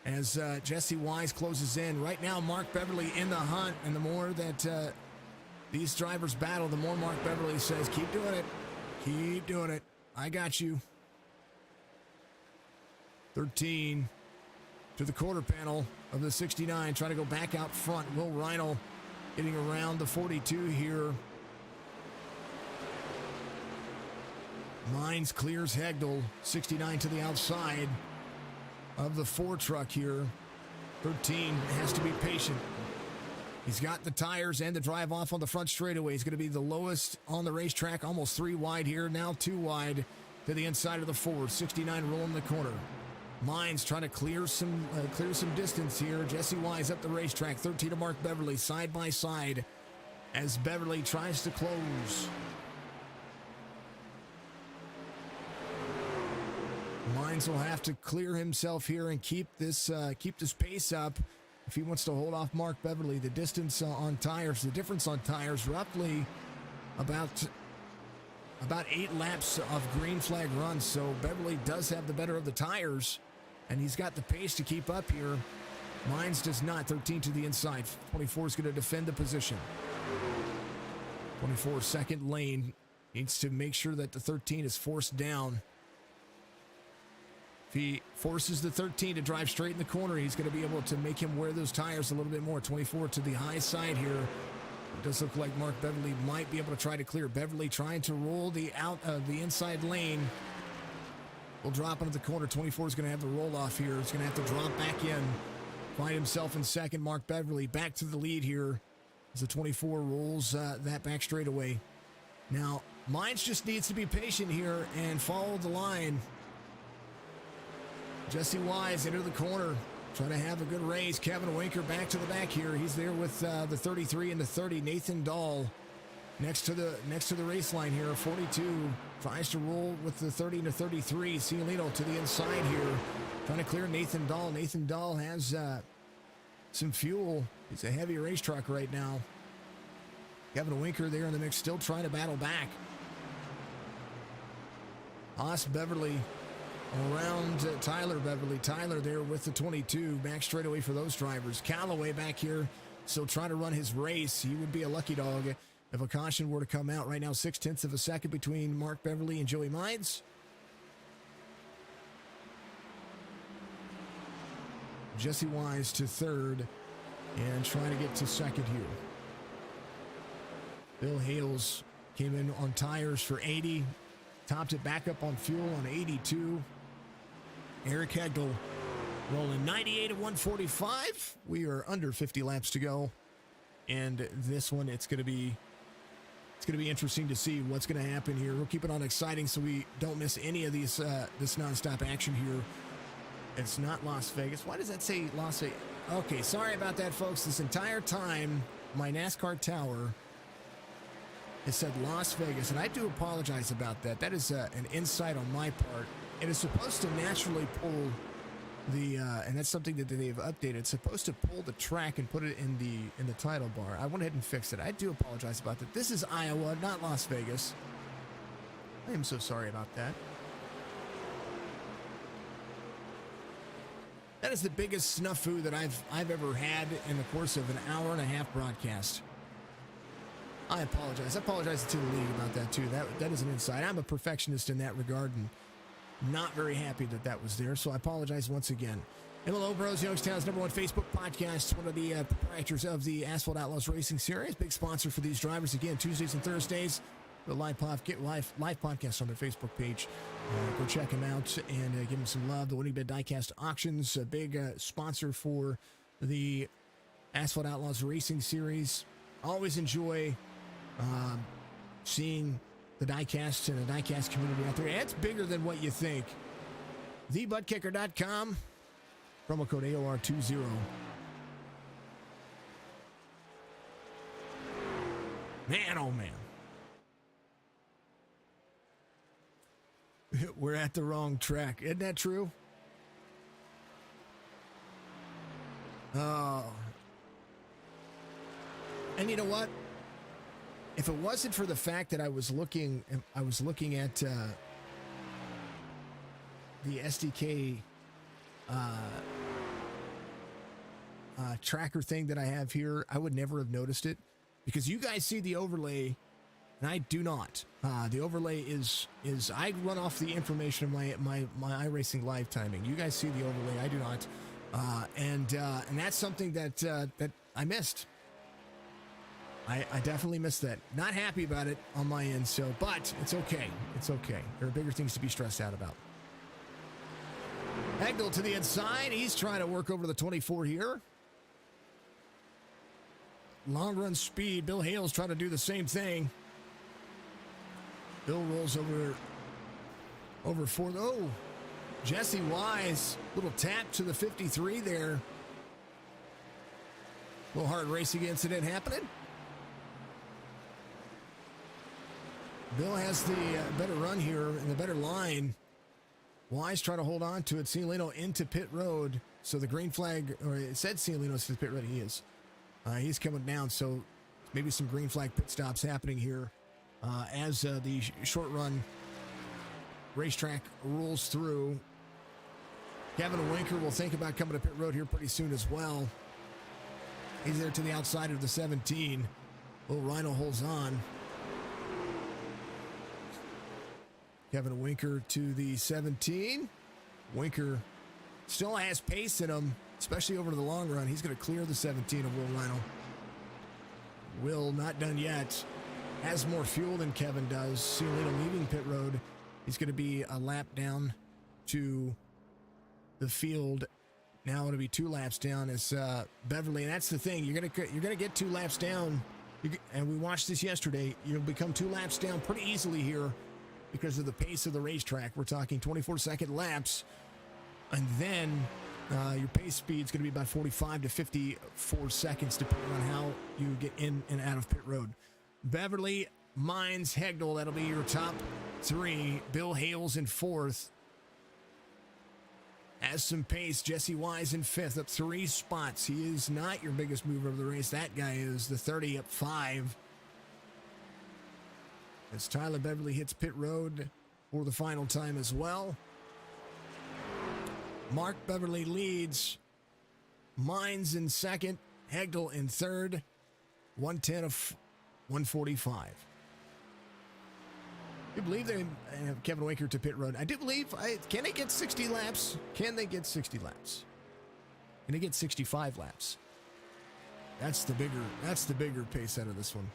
A: as Jesse Wise closes in. Right now, Mark Beverly in the hunt, and the more that these drivers battle, the more Mark Beverly says, keep doing it. Keep doing it. I got you. 13. to the quarter panel of the 69, trying to go back out front. Will Reinl getting around the 42 here. Mines clears Hegdal, 69 to the outside of the 4 truck here. 13 has to be patient. He's got the tires and the drive off on the front straightaway. He's going to be the lowest on the racetrack, almost 3 wide here, now 2 wide to the inside of the 4. 69 rolling the corner. Mines trying to clear some distance here. Jesse Wise up the racetrack. 13 to Mark Beverly, side by side as Beverly tries to close. Mines will have to clear himself here and keep this pace up if he wants to hold off Mark Beverly. The distance on tires, the difference on tires, roughly about 8 laps of green flag runs. So Beverly does have the better of the tires, and he's got the pace to keep up here. Mines does not. 13 to the inside. 24 is going to defend the position. 24 second lane needs to make sure that the 13 is forced down. If he forces the 13 to drive straight in the corner, he's going to be able to make him wear those tires a little bit more. 24 to the high side here. It does look like Mark Beverly might be able to try to clear. Beverly trying to roll the inside lane. Will drop into the corner. 24 is going to have the roll off here. He's going to have to drop back in. Find himself in second. Mark Beverly back to the lead here as the 24 rolls that back straightaway. Now, Mines just needs to be patient here and follow the line. Jesse Wise into the corner, trying to have a good race. Kevin Winker back to the back here. He's there with the 33 and the 30. Nathan Dahl next to the race line here. 42 tries to roll with the 30 and the 33. Ciolino to the inside here, trying to clear Nathan Dahl. Nathan Dahl has some fuel. He's a heavy race truck right now. Kevin Winker there in the mix, still trying to battle back. Haas Beverly around Tyler Beverly. Tyler there with the 22. Back straight away for those drivers. Callaway back here still trying to run his race. He would be a lucky dog if a caution were to come out. Right now, 0.6 of a second between Mark Beverly and Joey Mines. Jesse Wise to third and trying to get to second here. Bill Hales came in on tires for 80. Topped it back up on fuel on 82. Eric Hegdal rolling 98 at 145. We are under 50 laps to go. And this one, it's going to be interesting to see what's going to happen here. We'll keep it on exciting so we don't miss any of these this nonstop action here. It's not Las Vegas. Why does that say Las Vegas? Okay, sorry about that, folks. This entire time, my NASCAR tower, it said Las Vegas, and I do apologize about that. That is an insight on my part. It is supposed to naturally pull the, and that's something that they've updated. It's supposed to pull the track and put it in the title bar. I went ahead and fixed it. I do apologize about that. This is Iowa, not Las Vegas. I am so sorry about that. That is the biggest snafu that I've ever had in the course of an hour and a half broadcast. I apologize. I apologize to the league about that too. That is an insight. I'm a perfectionist in that regard and not very happy that was there. So I apologize once again. MLO Bros, Youngstown's #1 Facebook podcast, one of the proprietors of the Asphalt Outlaws Racing Series, big sponsor for these drivers. Again, Tuesdays and Thursdays, the live podcast on their Facebook page. Go check them out and give them some love. The Winning Bid DIecast auctions, a big sponsor for the Asphalt Outlaws Racing Series. Always enjoy seeing the diecast and the diecast community out there. And it's bigger than what you think. TheButtKicker.com, promo code AOR20. Man, oh man. We're at the wrong track. Isn't that true? Oh. And you know what? If it wasn't for the fact that I was looking at the SDK tracker thing that I have here, I would never have noticed it, because you guys see the overlay and I do not. The overlay is I run off the information of my iRacing live timing. You guys see the overlay, I do not. And that's something that I missed. I definitely missed that. Not happy about it on my end, but it's okay. It's okay. There are bigger things to be stressed out about. Hegdal to the inside. He's trying to work over the 24 here. Long run speed. Bill Hale's trying to do the same thing. Bill rolls over for, oh, Jesse Wise. Little tap to the 53 there. Little hard racing incident happening. Bill has the better run here and the better line. Wise trying to hold on to it. Cialino into pit road. So the green flag, or it said Cialino's to the pit road. He is. He's coming down. So maybe some green flag pit stops happening here as the short run racetrack rolls through. Kevin Winker will think about coming to pit road here pretty soon as well. He's there to the outside of the 17. Little Rhino holds on. Kevin Winker to the 17. Winker still has pace in him, especially over the long run. He's going to clear the 17 of Will Rhino. Will not done yet. Has more fuel than Kevin does. Cialino leaving pit road. He's going to be a lap down to the field. Now it'll be 2 laps down as Beverly. And that's the thing. You're gonna get 2 laps down. And we watched this yesterday. You'll become 2 laps down pretty easily here because of the pace of the racetrack. We're talking 24-second laps. And then your pace speed is going to be about 45 to 54 seconds, depending on how you get in and out of pit road. Beverly, Mines, Hegdal, that'll be your top 3. Bill Hale's in 4th. Has some pace. Jesse Wise in 5th, up 3 spots. He is not your biggest mover of the race. That guy is the 30, up 5. As Tyler Beverly hits pit road for the final time as well. Mark Beverly leads. Mines in 2nd. Hegdal in 3rd. 110 of 145. I do believe they have Kevin Winker to pit road. I do believe, can they get 60 laps? Can they get 60 laps? Can they get 65 laps? That's the bigger pace out of this one.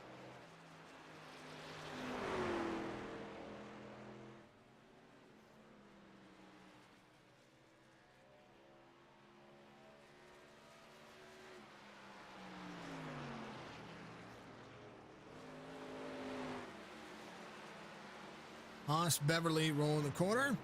A: Haas Beverly rolling the corner.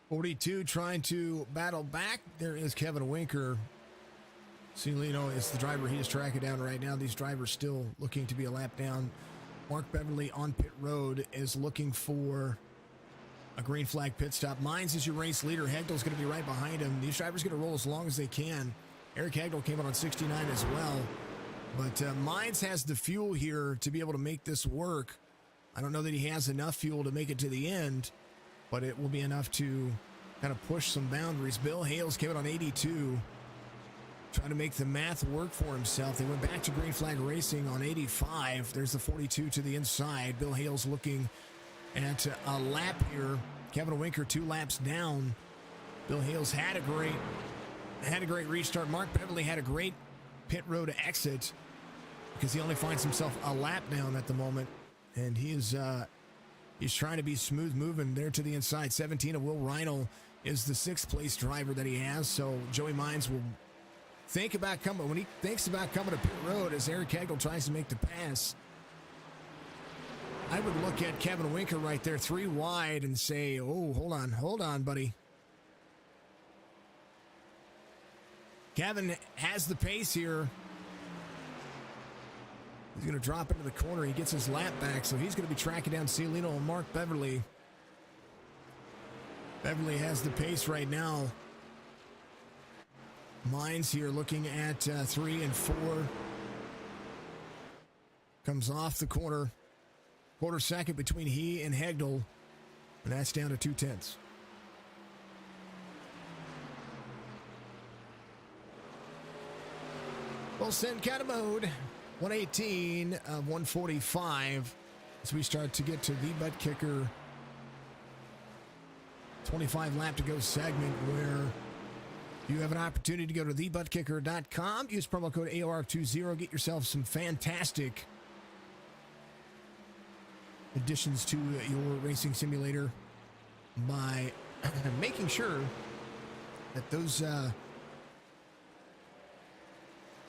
A: .42 trying to battle back. There is Kevin Winker. Cialino is the driver he is tracking down right now. These drivers still looking to be a lap down. Mark Beverly on pit road is looking for a green flag pit stop. Mines is your race leader. Hegdal's going to be right behind him. These drivers going to roll as long as they can. Eric Hegdal came out on 69 as well. But Mines has the fuel here to be able to make this work. I don't know that he has enough fuel to make it to the end, but it will be enough to kind of push some boundaries. Bill Hales came out on 82, trying to make the math work for himself. They went back to green flag racing on 85. There's the 42 to the inside. Bill Hales looking at a lap here. Kevin Winker 2 laps down. Bill Hales had a great restart. Mark Beverly had a great pit road exit because he only finds himself a lap down at the moment, and he is He's trying to be smooth moving there to the inside. 17 of Will Reinl is the 6th place driver that he has. So Joey Mines will think about coming. When he thinks about coming to pit road as Eric Hegel tries to make the pass, I would look at Kevin Winker right there, 3 wide, and say, oh, hold on, buddy. Kevin has the pace here. He's going to drop into the corner. He gets his lap back, so he's going to be tracking down Cialino and Mark Beverly. Beverly has the pace right now. Mines here looking at 3 and 4. Comes off the corner. Quarter second between he and Hegdal, and that's down to 2/10. We'll send kind of mode. 118 of 145 as we start to get to the butt kicker 25 lap to go segment, where you have an opportunity to go to thebuttkicker.com, use promo code AOR20, get yourself some fantastic additions to your racing simulator by making sure that those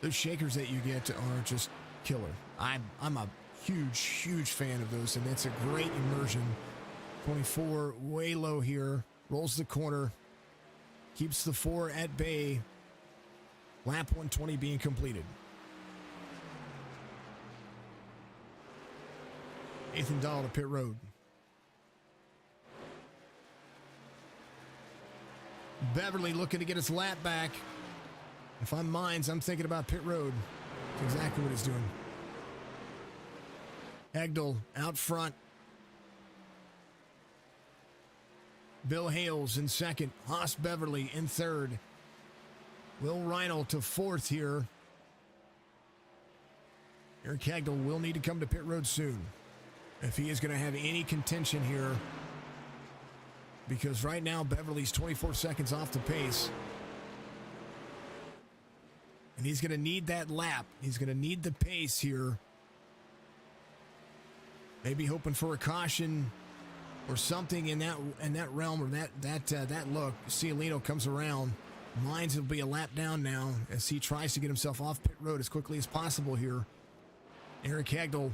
A: shakers that you get are just killer. I'm a huge fan of those, and that's a great immersion. 24 way low here, rolls the corner, keeps the 4 at bay. Lap 120 being completed. Nathan Dahl to pit road. Beverly looking to get his lap back. If I'm Mines, I'm thinking about pit road. That's exactly what he's doing. Hegdal out front. Bill Hales in second. Haas Beverly in third. Will Reinl to 4th here. Eric Hegdal will need to come to pit road soon if he is going to have any contention here, because right now Beverly's 24 seconds off the pace. And he's going to need that lap. He's going to need the pace here. Maybe hoping for a caution or something in that realm, or that look. Cialino comes around. Mines will be a lap down now as he tries to get himself off pit road as quickly as possible here. Eric Hegdal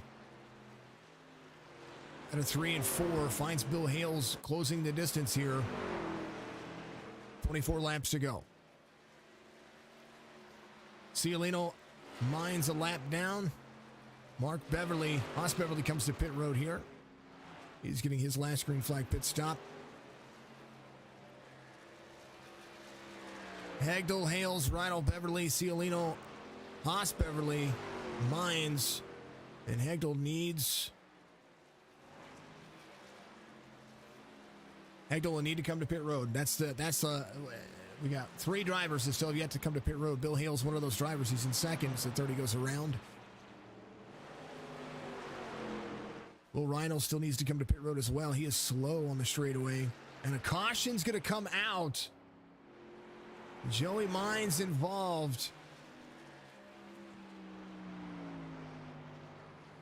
A: at a 3 and 4 finds Bill Hales closing the distance here. 24 laps to go. Cialino Mines a lap down. Mark Beverly, Haas Beverly comes to pit road here. He's getting his last green flag pit stop. Hegdal, Hales, Reinl, Beverly, Cialino, Haas Beverly, Mines, and Hegdal needs. Hegdal will need to come to pit road. We got 3 drivers that still have yet to come to pit road. Bill Hale's one of those drivers. He's in second, so 30 goes around. Will Reinl still needs to come to pit road as well. He is slow on the straightaway. And a caution's going to come out. Joey Mines involved.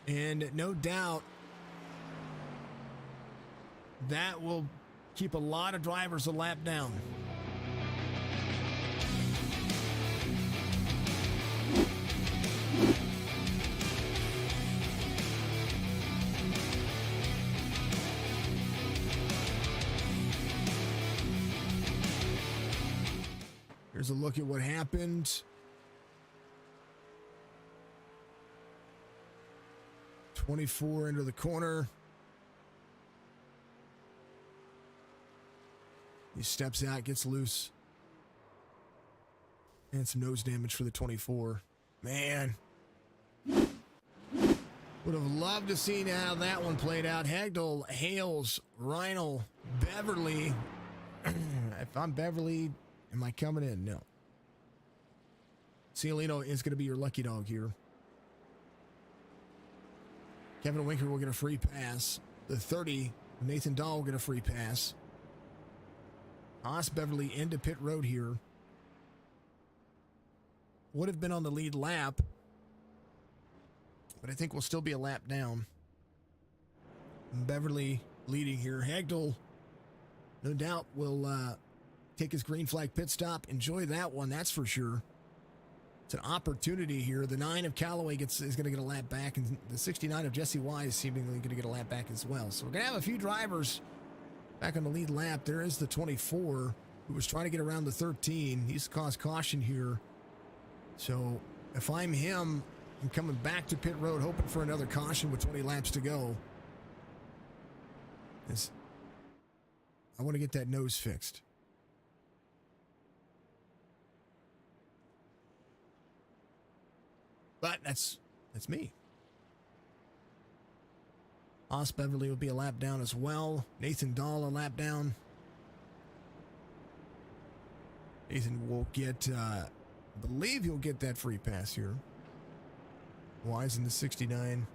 A: And no doubt that will keep a lot of drivers a lap down. Here's a look at what happened. 24 into the corner. He steps out, gets loose. And some nose damage for the 24. Man. Would have loved to see how that one played out. Hegdal, Hales, Reinl, Beverly. If I'm Beverly, am I coming in? No. Cialino is going to be your lucky dog here. Kevin Winker will get a free pass. The 30, Nathan Dahl will get a free pass. Haas Beverly into pit road here. Would have been on the lead lap, but I think we'll still be a lap down. Beverly
B: leading here. Hagel, no doubt, will take his green flag pit stop. Enjoy that one, that's for sure. It's an opportunity here. The 9 of Callaway is going to get a lap back, and the 69 of Jesse Wise seemingly going to get a lap back as well. So we're going to have a few drivers back on the lead lap. There is the 24 who was trying to get around the 13. He's caused caution here. So if I'm him, I'm coming back to pit road hoping for another caution with 20 laps to go. I want to get that nose fixed. But that's me. Os Beverly will be a lap down as well. Nathan Dahl a lap down. Nathan will get, I believe he'll get that free pass here. Wise in the 69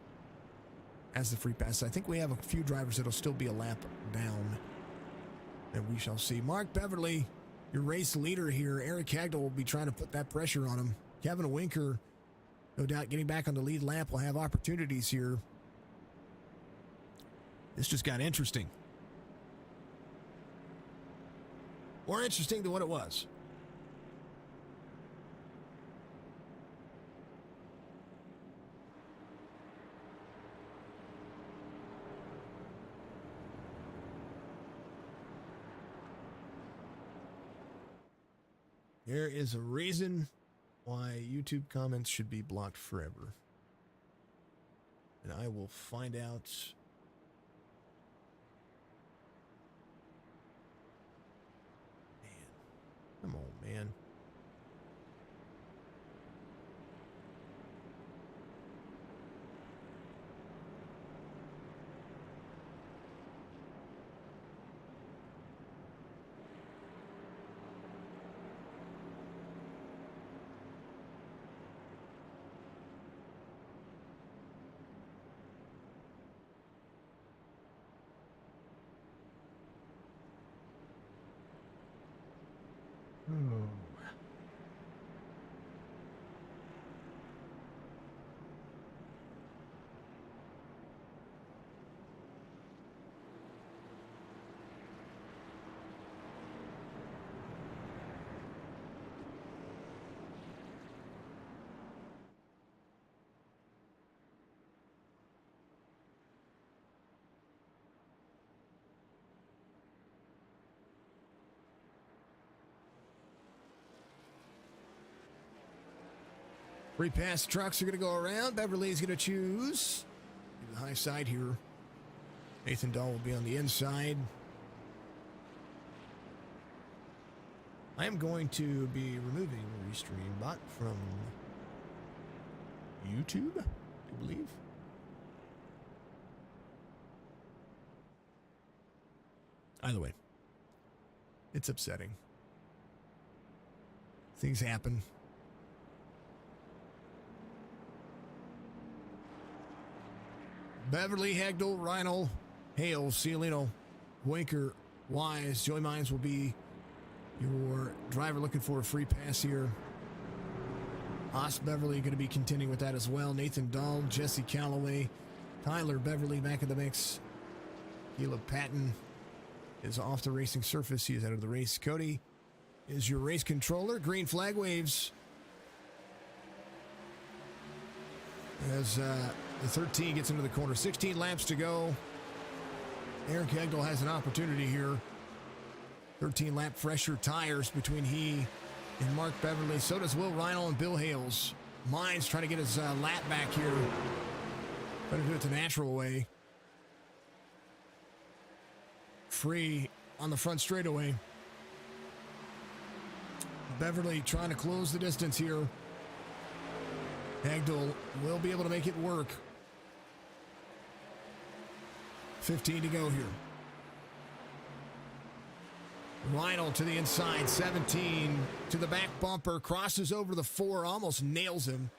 B: as the free pass. I think we have a few drivers that'll still be a lap down. And we shall see. Mark Beverly, your race leader here. Eric Hagel will be trying to put that pressure on him. Kevin Winker, no doubt getting back on the lead lap, will have opportunities here. This just got interesting. More interesting than what it was. There is a reason why YouTube comments should be blocked forever. And I will find out. Man. Come on, man. Free pass trucks are going to go around. Beverly's going to choose the high side here. Nathan Dahl will be on the inside. I am going to be removing Restream Bot from YouTube, I believe. Either way, it's upsetting. Things happen. Beverly, Hagel, Reinl, Hale, Cialino, Winker, Wise. Joey Mines will be your driver looking for a free pass here. Os Beverly going to be contending with that as well. Nathan Dahl, Jesse Callaway, Tyler Beverly back in the mix. Caleb Patton is off the racing surface. He is out of the race. Cody is your race controller. Green flag waves as the 13 gets into the corner. 16 laps to go. Eric Hagel has an opportunity here. 13 lap fresher tires between he and Mark Beverly. So does Will Reinl and Bill Hales. Mines trying to get his lap back here. Trying to do it the natural way. Free on the front straightaway. Beverly trying to close the distance here. Hagel will be able to make it work. 15 to go here. Reinl to the inside, 17 to the back bumper, crosses over the 4, almost nails him.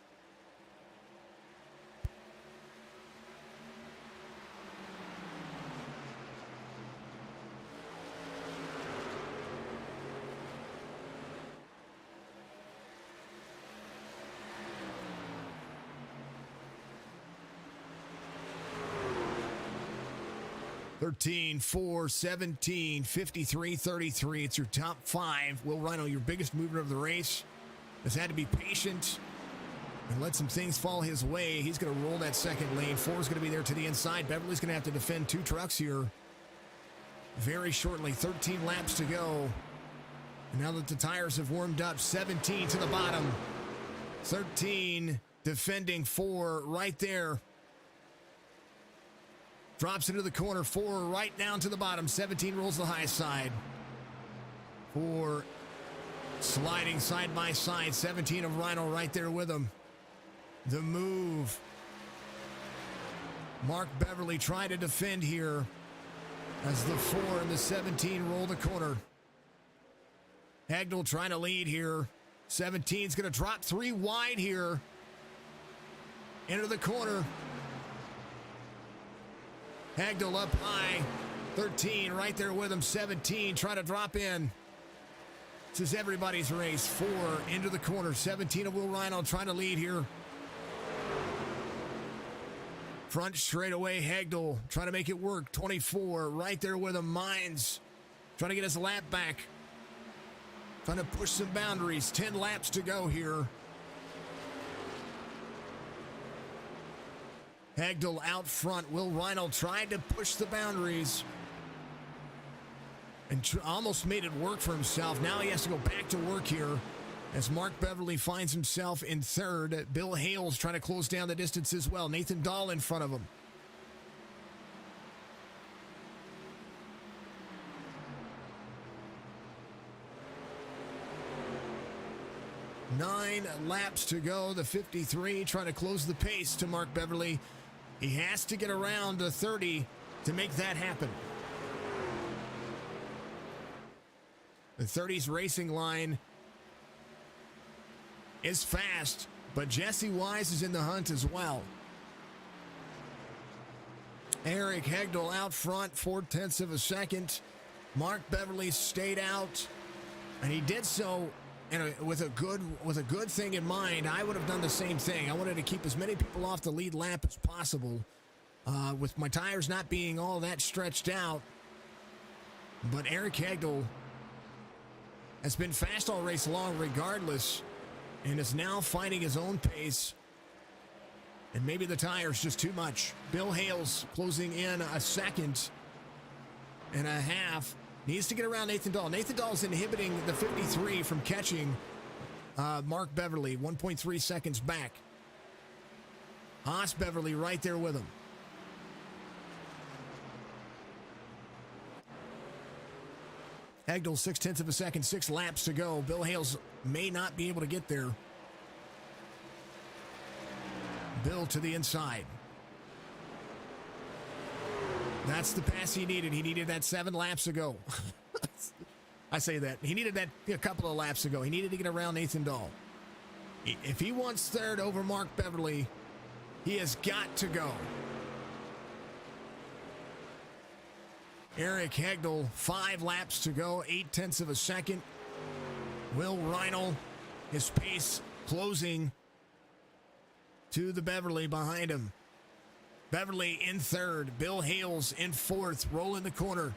B: 13, 4, 17, 53, 33. It's your top five. Will Rhino, your biggest movement of the race, has had to be patient and let some things fall his way. He's going to roll that second lane. 4 is going to be there to the inside. Beverly's going to have to defend 2 trucks here very shortly. 13 laps to go. And now that the tires have warmed up, 17 to the bottom. 13 defending 4 right there. Drops into the corner. 4 right down to the bottom. 17 rolls the high side. 4 sliding side by side. 17 of Rhino right there with him. The move. Mark Beverly trying to defend here as the 4 and the 17 roll the corner. Hagdal trying to lead here. 17's going to drop 3 wide here. Into the corner. Hagdal up high. 13 right there with him. 17 trying to drop in. This is everybody's race. 4 into the corner. 17 of Will Rhino trying to lead here. Front straightaway, Hagdal trying to make it work. 24 right there with him. Mines trying to get his lap back. Trying to push some boundaries. 10 laps to go here. Hagdal out front. Will Rhino tried to push the boundaries and almost made it work for himself. Now he has to go back to work here as Mark Beverly finds himself in 3rd. Bill Hales trying to close down the distance as well. Nathan Dahl in front of him. Nine laps to go. The 53 trying to close the pace to Mark Beverly. He has to get around to 30 to make that happen. The 30's racing line is fast, but Jesse Wise is in the hunt as well. Eric Hagdal out front, 0.4 of a second. Mark Beverly stayed out, and he did so with a good thing in mind. I would have done the same thing. I wanted to keep as many people off the lead lap as possible, with my tires not being all that stretched out. But Eric Hagdal has been fast all race long regardless, and is now finding his own pace. And maybe the tire's just too much. Bill Hales closing in a 1.5 seconds. Needs to get around Nathan Dahl. Nathan Dahl's inhibiting the 53 from catching Mark Beverly. 1.3 seconds back. Haas Beverly right there with him. Hagdal 0.6 of a second, 6 laps to go. Bill Hales may not be able to get there. Bill to the inside. That's the pass he needed. He needed that 7 laps ago. I say that. He needed that a couple of laps ago. He needed to get around Nathan Dahl. If he wants 3rd over Mark Beverly, he has got to go. Eric Hagdal, 5 laps to go, 0.8 of a second. Will Rhino, his pace closing to the Beverly behind him. Beverly in 3rd, Bill Hales in 4th, rolling the corner.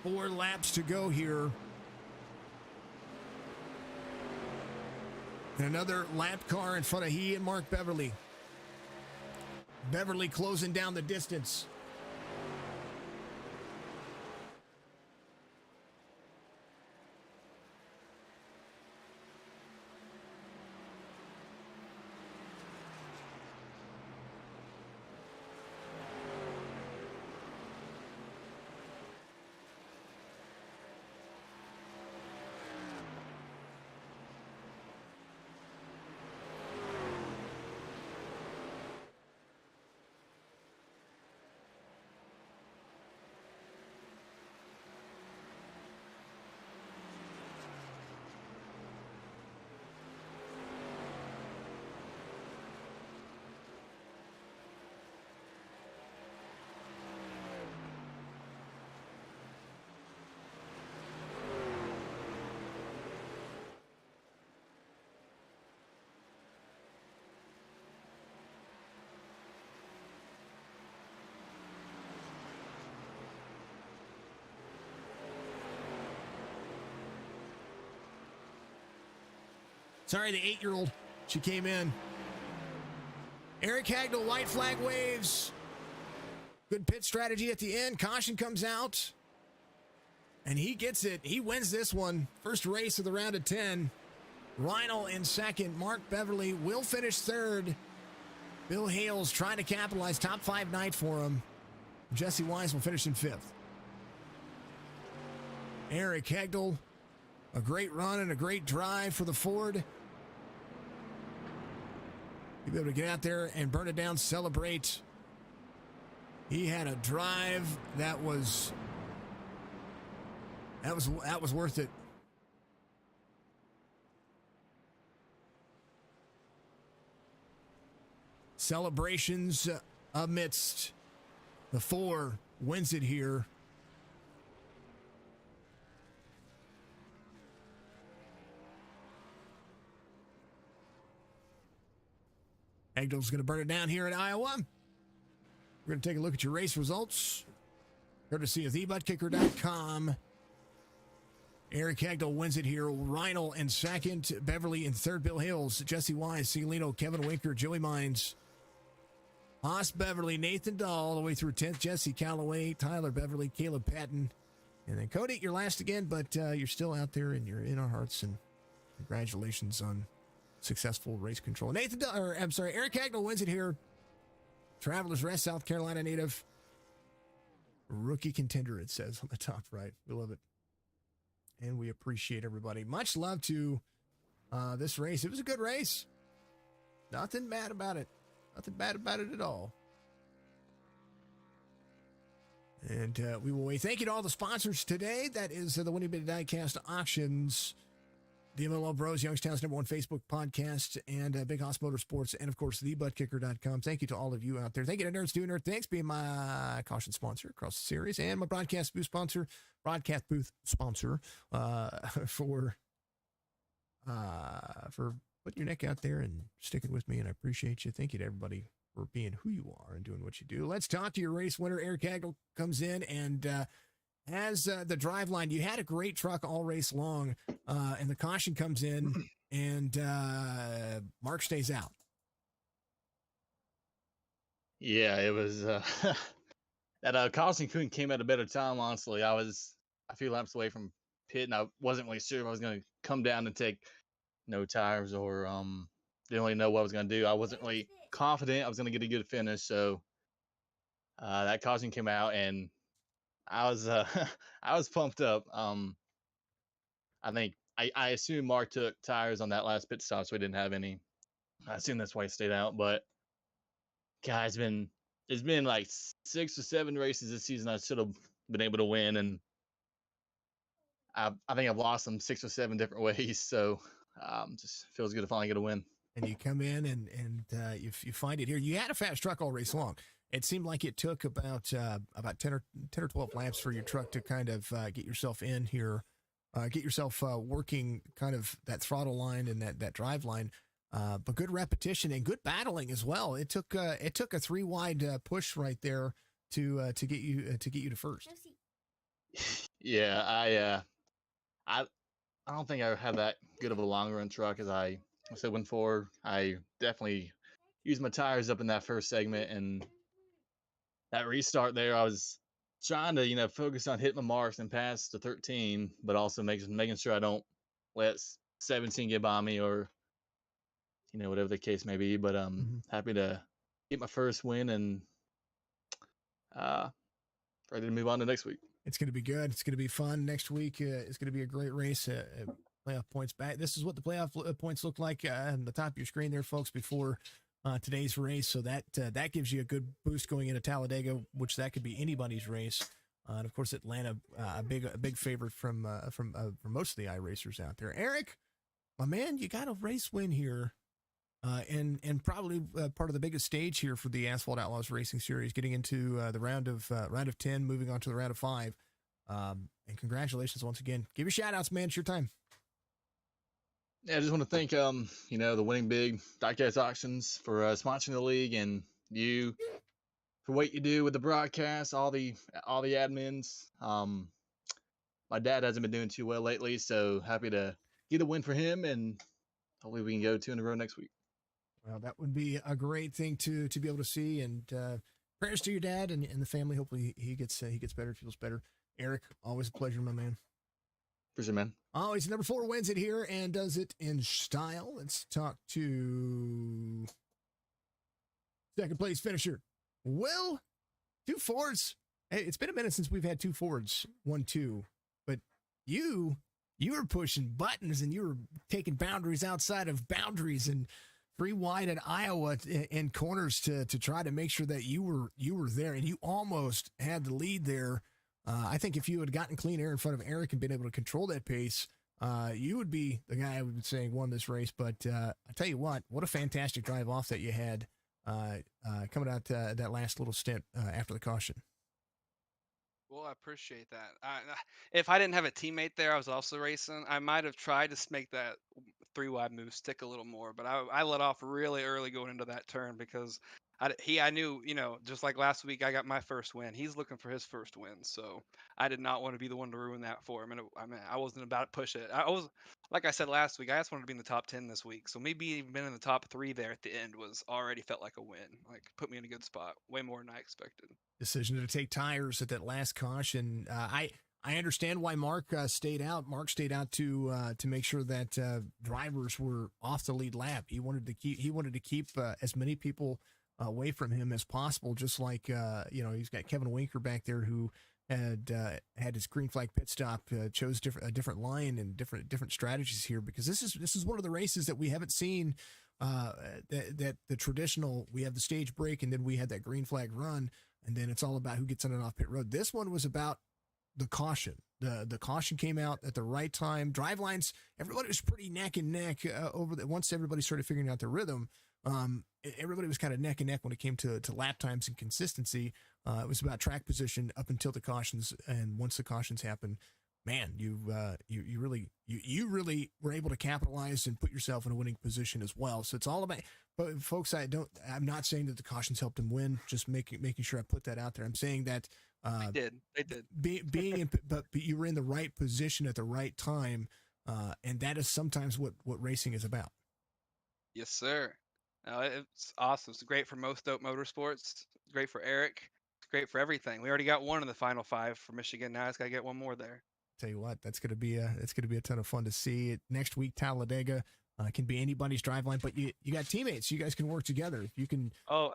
B: 4 laps to go here. And another lap car in front of he and Mark Beverly. Beverly closing down the distance. Sorry, the 8-year-old. She came in. Eric Hagel, white flag waves. Good pit strategy at the end. Caution comes out. And he gets it. He wins this one. First race of the round of 10. Reinl in second. Mark Beverly will finish third. Bill Hales trying to capitalize. Top 5 night for him. Jesse Wise will finish in 5th. Eric Hegel, a great run and a great drive for the Ford. He'll be able to get out there and burn it down, celebrate. He had a drive that was worth it. Celebrations amidst the 4 wins it here. Egdal's going to burn it down here in Iowa. We're going to take a look at your race results. Courtesy of DIecast.com. Eric Hegel wins it here. Reinl in second. Beverly in third. Bill Hills, Jesse Wise, Cialino, Kevin Winker, Joey Mines. Haas Beverly, Nathan Dahl, all the way through 10th. Jesse Calloway, Tyler Beverly, Caleb Patton. And then Cody, you're last again, but you're still out there and you're in our hearts. And congratulations on successful race control. Eric Hagel wins it here. Travelers Rest, South Carolina native. Rookie contender, it says on the top right. We love it. And we appreciate everybody. Much love to this race. It was a good race. Nothing bad about it. Nothing bad about it at all. And we will wait. Thank you to all the sponsors today. That is the Winning Bid Diecast Auctions, the MLL Bros, Youngstown's #1 Facebook podcast, and Big Hoss Motorsports, and of course, thebuttkicker.com. Thank you to all of you out there. Thank you to Nerds Doing Nerd Things, being my caution sponsor across the series, and my broadcast booth sponsor for putting your neck out there and sticking with me, and I appreciate you. Thank you to everybody for being who you are and doing what you do. Let's talk to your race winner. Eric Hagel comes in and has the drive line. You had a great truck all race long, and the caution comes in, and Mark stays out.
C: Yeah, it was that caution came at a better time. Honestly, I was a few laps away from pit, and I wasn't really sure if I was going to come down and take no tires or didn't really know what I was going to do. I wasn't really confident I was going to get a good finish, so that caution came out, and I was I was pumped up. I think I assume Mark took tires on that last pit stop, so we didn't have any. I assume that's why he stayed out. But guys, it's been like 6 or 7 races this season I should have been able to win, and I think I've lost them 6 or 7 different ways. So just feels good to finally get a win.
B: And you come in and you find it here. You had a fast truck all race long. It seemed like it took about 10 or 12 laps for your truck to kind of get yourself in here, get yourself working kind of that throttle line and that drive line. But good repetition and good battling as well. It took a 3-wide push right there to get you to first.
C: Yeah, I don't think I have that good of a long run truck as I said went forward. I definitely used my tires up in that first segment, and that restart there, I was trying to, focus on hitting my marks and pass to 13, but also making sure I don't let 17 get by me or, whatever the case may be. But happy to get my first win and ready to move on to next week.
B: It's going to be good. It's going to be fun. Next week is going to be a great race. Playoff points back. This is what the playoff points look like on the top of your screen there, folks, before today's race. So that gives you a good boost going into Talladega, which that could be anybody's race. And of course, Atlanta, a big favorite from most of the iRacers out there. Eric, my man, you got a race win here, and probably part of the biggest stage here for the Asphalt Outlaws Racing Series, getting into the round of 10, moving on to the round of 5. And congratulations once again. Give your shout outs, man. It's your time.
C: Yeah, I just want to thank the Winning Big Diecast Auctions for sponsoring the league, and you for what you do with the broadcast, all the admins. My dad hasn't been doing too well lately, so happy to get a win for him, and hopefully we can go 2 in a row next week.
B: Well, that would be a great thing to be able to see. And prayers to your dad and the family. Hopefully he gets better, feels better. Eric, always a pleasure, my man.
C: For sure, man.
B: Always number 4 wins it here and does it in style. Let's talk to second place finisher. Will, 2 Fords. Hey, it's been a minute since we've had 2 Fords, 1-2. But you were pushing buttons and you were taking boundaries outside of boundaries and 3 wide at Iowa in corners to try to make sure that you were there, and you almost had the lead there. I think if you had gotten clean air in front of Eric and been able to control that pace, you would be the guy I would be saying won this race. But I tell you what a fantastic drive off that you had coming out that last little stint after the caution.
D: Well, I appreciate that. If I didn't have a teammate there, I was also racing. I might have tried to make that 3 wide move stick a little more, but I let off really early going into that turn because I knew, just like last week, I got my first win. He's looking for his first win, so I did not want to be the one to ruin that for him. And I wasn't about to push it. I was, like I said last week, I just wanted to be in the top 10 this week. So maybe even being in the top 3 there at the end was already felt like a win. Like put me in a good spot, way more than I expected.
B: Decision to take tires at that last caution. I understand why Mark stayed out. Mark stayed out to make sure that drivers were off the lead lap. He wanted to keep as many people away from him as possible. Just like he's got Kevin Winker back there who had his green flag pit stop, chose a different line and different strategies here, because this is one of the races that we haven't seen. That the traditional, we have the stage break and then we had that green flag run. And then it's all about who gets on and off pit road. This one was about the caution. The caution came out at the right time. Drive lines, everybody was pretty neck and neck once everybody started figuring out their rhythm. Everybody was kind of neck and neck when it came to lap times and consistency. It was about track position up until the cautions, and once the cautions happened, man, you really were able to capitalize and put yourself in a winning position as well. So it's all about. But folks, I'm not saying that the cautions helped him win. Just making sure I put that out there. I'm saying that
D: They did.
B: But you were in the right position at the right time, and that is sometimes what racing is about.
D: Yes, sir. It's awesome. It's great for Most Dope Motorsports. It's great for Eric. It's great for everything. We already got one in the final 5 for Michigan. Now it's got to get one more there.
B: Tell you what, that's gonna be a ton of fun to see. Next week, Talladega can be anybody's driveline, but you got teammates. You guys can work together. You can.
D: Oh,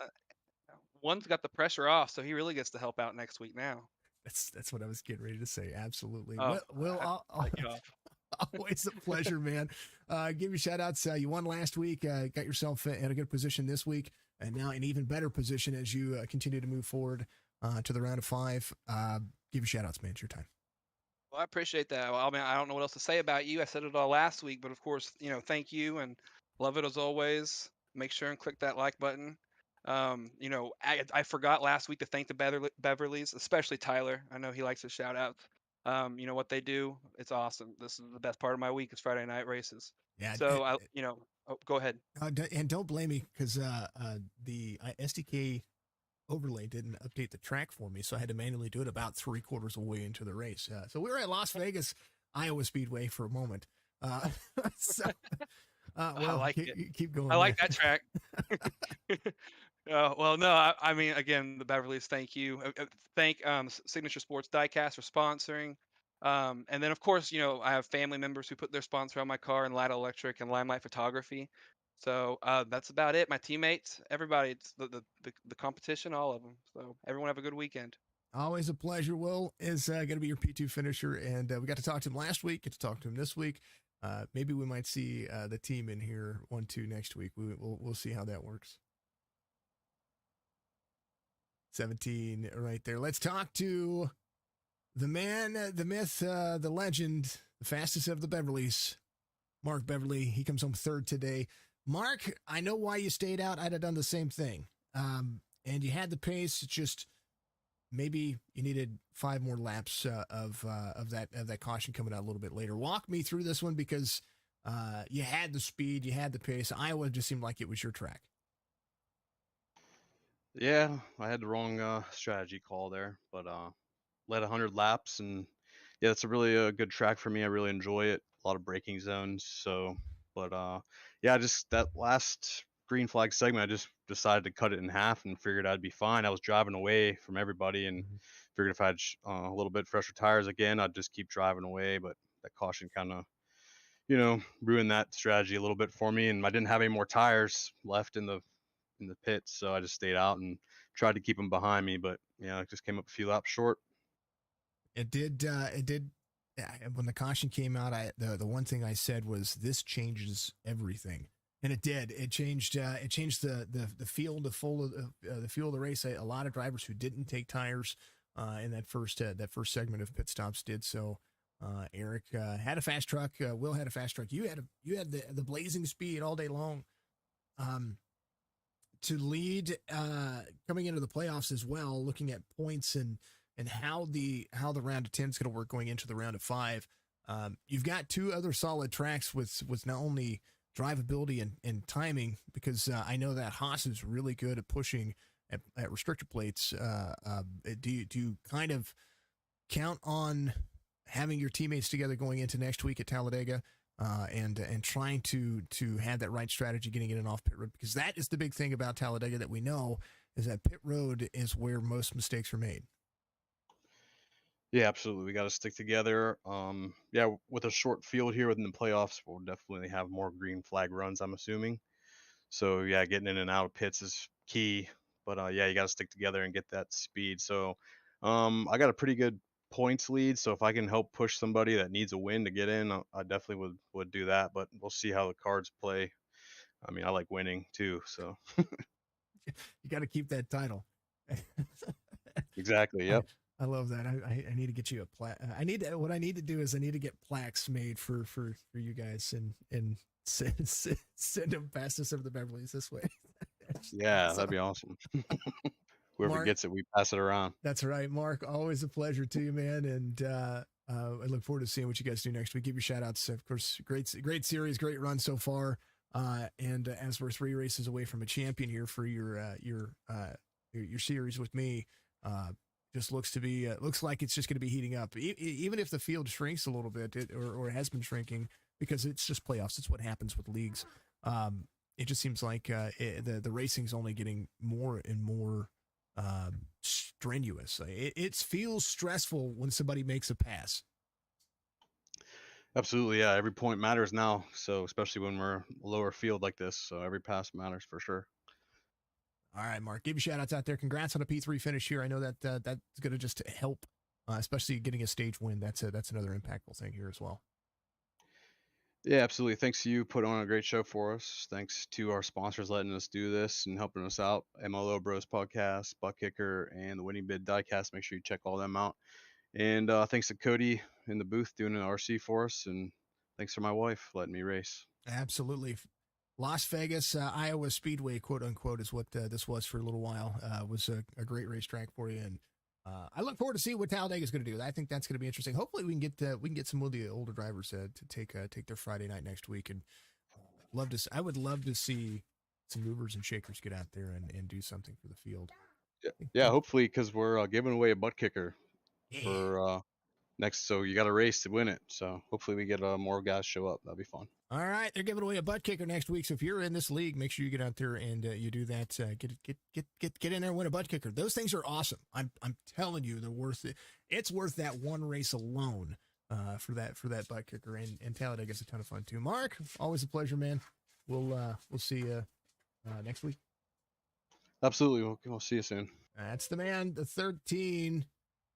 D: one's got the pressure off, so he really gets to help out next week now.
B: That's what I was getting ready to say. Absolutely.
D: Oh,
B: Will, always a pleasure, man. Give you shout outs. You won last week. Got yourself in a good position this week, and now an even better position as you continue to move forward to the round of 5. Give you shout outs, man. It's your time.
D: Well, I appreciate that. Well, I mean, I don't know what else to say about you. I said it all last week, but of course, thank you and love it as always. Make sure and click that like button. I forgot last week to thank the Beverleys, especially Tyler. I know he likes to shout out. What they do, it's awesome. This is the best part of my week is Friday night races.
B: Yeah.
D: So go ahead.
B: And don't blame me because the SDK overlay didn't update the track for me, so I had to manually do it about 3/4 of the way into the race. So we were at Las Vegas Iowa Speedway for a moment. Well,
D: I like it.
B: Keep going.
D: I like that track. Well, no, I mean, again, the Beverleys, thank you. Thank Signature Sports DIecast for sponsoring. And then, of course, I have family members who put their sponsor on my car, and Light Electric and Limelight Photography. So that's about it. My teammates, everybody, it's the competition, all of them. So everyone have a good weekend.
B: Always a pleasure. Will is going to be your P2 finisher, and we got to talk to him last week, get to talk to him this week. Maybe we might see the team in here 1-2 next week. We'll see how that works. 17 right there. Let's talk to the man, the myth, the legend, the fastest of the Beverleys, Mark Beverly. He comes home 3rd today. Mark, I know why you stayed out. I'd have done the same thing. And you had the pace. It's just maybe you needed 5 more laps of that caution coming out a little bit later. Walk me through this one because you had the speed, you had the pace. Iowa just seemed like it was your track.
E: Yeah, I had the wrong strategy call there, but led 100 laps, and yeah, it's a really good track for me. I really enjoy it. A lot of braking zones, so But yeah, just that last green flag segment, I just decided to cut it in half and figured I'd be fine. I was driving away from everybody and figured if I had a little bit fresher tires again, I'd just keep driving away. But that caution kind of, ruined that strategy a little bit for me. And I didn't have any more tires left in the pits, so I just stayed out and tried to keep them behind me. But yeah, it just came up a few laps short.
B: It did. Yeah, when the caution came out, the one thing I said was this changes everything, and it did. It changed. It changed the field, the fuel of the race. A lot of drivers who didn't take tires in that first segment of pit stops did so. Eric had a fast truck. Will had a fast truck. You had the blazing speed all day long. To lead coming into the playoffs as well, looking at points and how the round of 10 is going to work going into the round of 5. You've got 2 other solid tracks with not only drivability and timing, because I know that Haas is really good at pushing at restrictor plates. Do you kind of count on having your teammates together going into next week at Talladega? And trying to have that right strategy getting in and off pit road, because that is the big thing about Talladega that we know is that pit road is where most mistakes are made.
E: Yeah, absolutely. We got to stick together. Yeah, with a short field here within the playoffs, we'll definitely have more green flag runs, I'm assuming. So yeah, getting in and out of pits is key. But yeah, you got to stick together and get that speed. So I got a pretty good points lead. So if I can help push somebody that needs a win to get in, I definitely would do that. But we'll see how the cards play. I mean, I like winning too. So
B: You got to keep that title.
E: exactly. Yep.
B: I love that. I need to get you a plaque. What I need to do is I need to get plaques made for you guys and send them past us over the Beverleys this way.
E: Yeah, that'd be awesome. Whoever
B: Mark,
E: gets it, we pass it around.
B: That's right, Mark. Always a pleasure to you, man. And I look forward to seeing what you guys do next week. Give your shout outs. Of course, great series, great run so far. And as we're 3 races away from a champion here for your series with me, just looks like it's just going to be heating up. Even if the field shrinks a little bit, or has been shrinking, because it's just playoffs. It's what happens with leagues. It just seems like the racing's only getting more and more strenuous. It feels stressful when somebody makes a pass.
E: Absolutely, yeah. Every point matters now. So especially when we're a lower field like this, so every pass matters for sure.
B: All right, Mark, give you shout outs out there. Congrats on a P3 finish here. I know that that's going to just help, especially getting a stage win. That's another impactful thing here as well.
E: Yeah, absolutely. Thanks to you, put on a great show for us. Thanks to our sponsors letting us do this and helping us out. MLO Bros Podcast, Butt Kicker, and the Winning Bid DIecast. Make sure you check all them out. And thanks to Cody in the booth doing an RC for us. And thanks to my wife letting me race.
B: Absolutely. Las Vegas, Iowa Speedway, quote unquote, is what this was for a little while. Was a great racetrack for you. And I look forward to see what Talladega is going to do. I think that's going to be interesting. Hopefully we can get some of the older drivers to take their Friday night next week. And I would love to see some movers and shakers get out there and do something for the field.
E: Yeah, hopefully, because we're giving away a butt kicker for next. So you got to race to win it. So hopefully we get more guys show up. That'd be fun.
B: All right, they're giving away a butt kicker next week. So if you're in this league, make sure you get out there and you do that. Get in there and win a butt kicker. Those things are awesome. I'm telling you, they're worth it. It's worth that one race alone for that butt kicker. And Talladega's a ton of fun too. Mark, always a pleasure, man. We'll see you next week.
E: Absolutely, we'll see you soon.
B: That's the man. The 13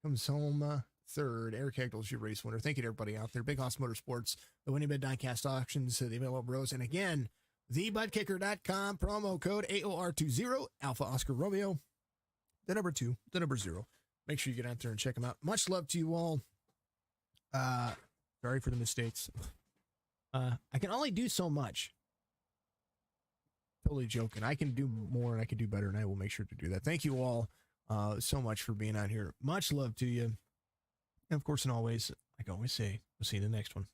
B: comes home. Third, Eric Hegdel's your race winner. Thank you to everybody out there. Big Hoss Motorsports, the Winning Bid DIecast Auctions, the MLO Bros, and again, thebuttkicker.com, promo code AOR20, Alpha Oscar Romeo, the number 2, the number 0. Make sure you get out there and check them out. Much love to you all. Sorry for the mistakes. I can only do so much. Totally joking. I can do more and I can do better, and I will make sure to do that. Thank you all so much for being out here. Much love to you. And of course, and always, like I always say, we'll see you in the next one.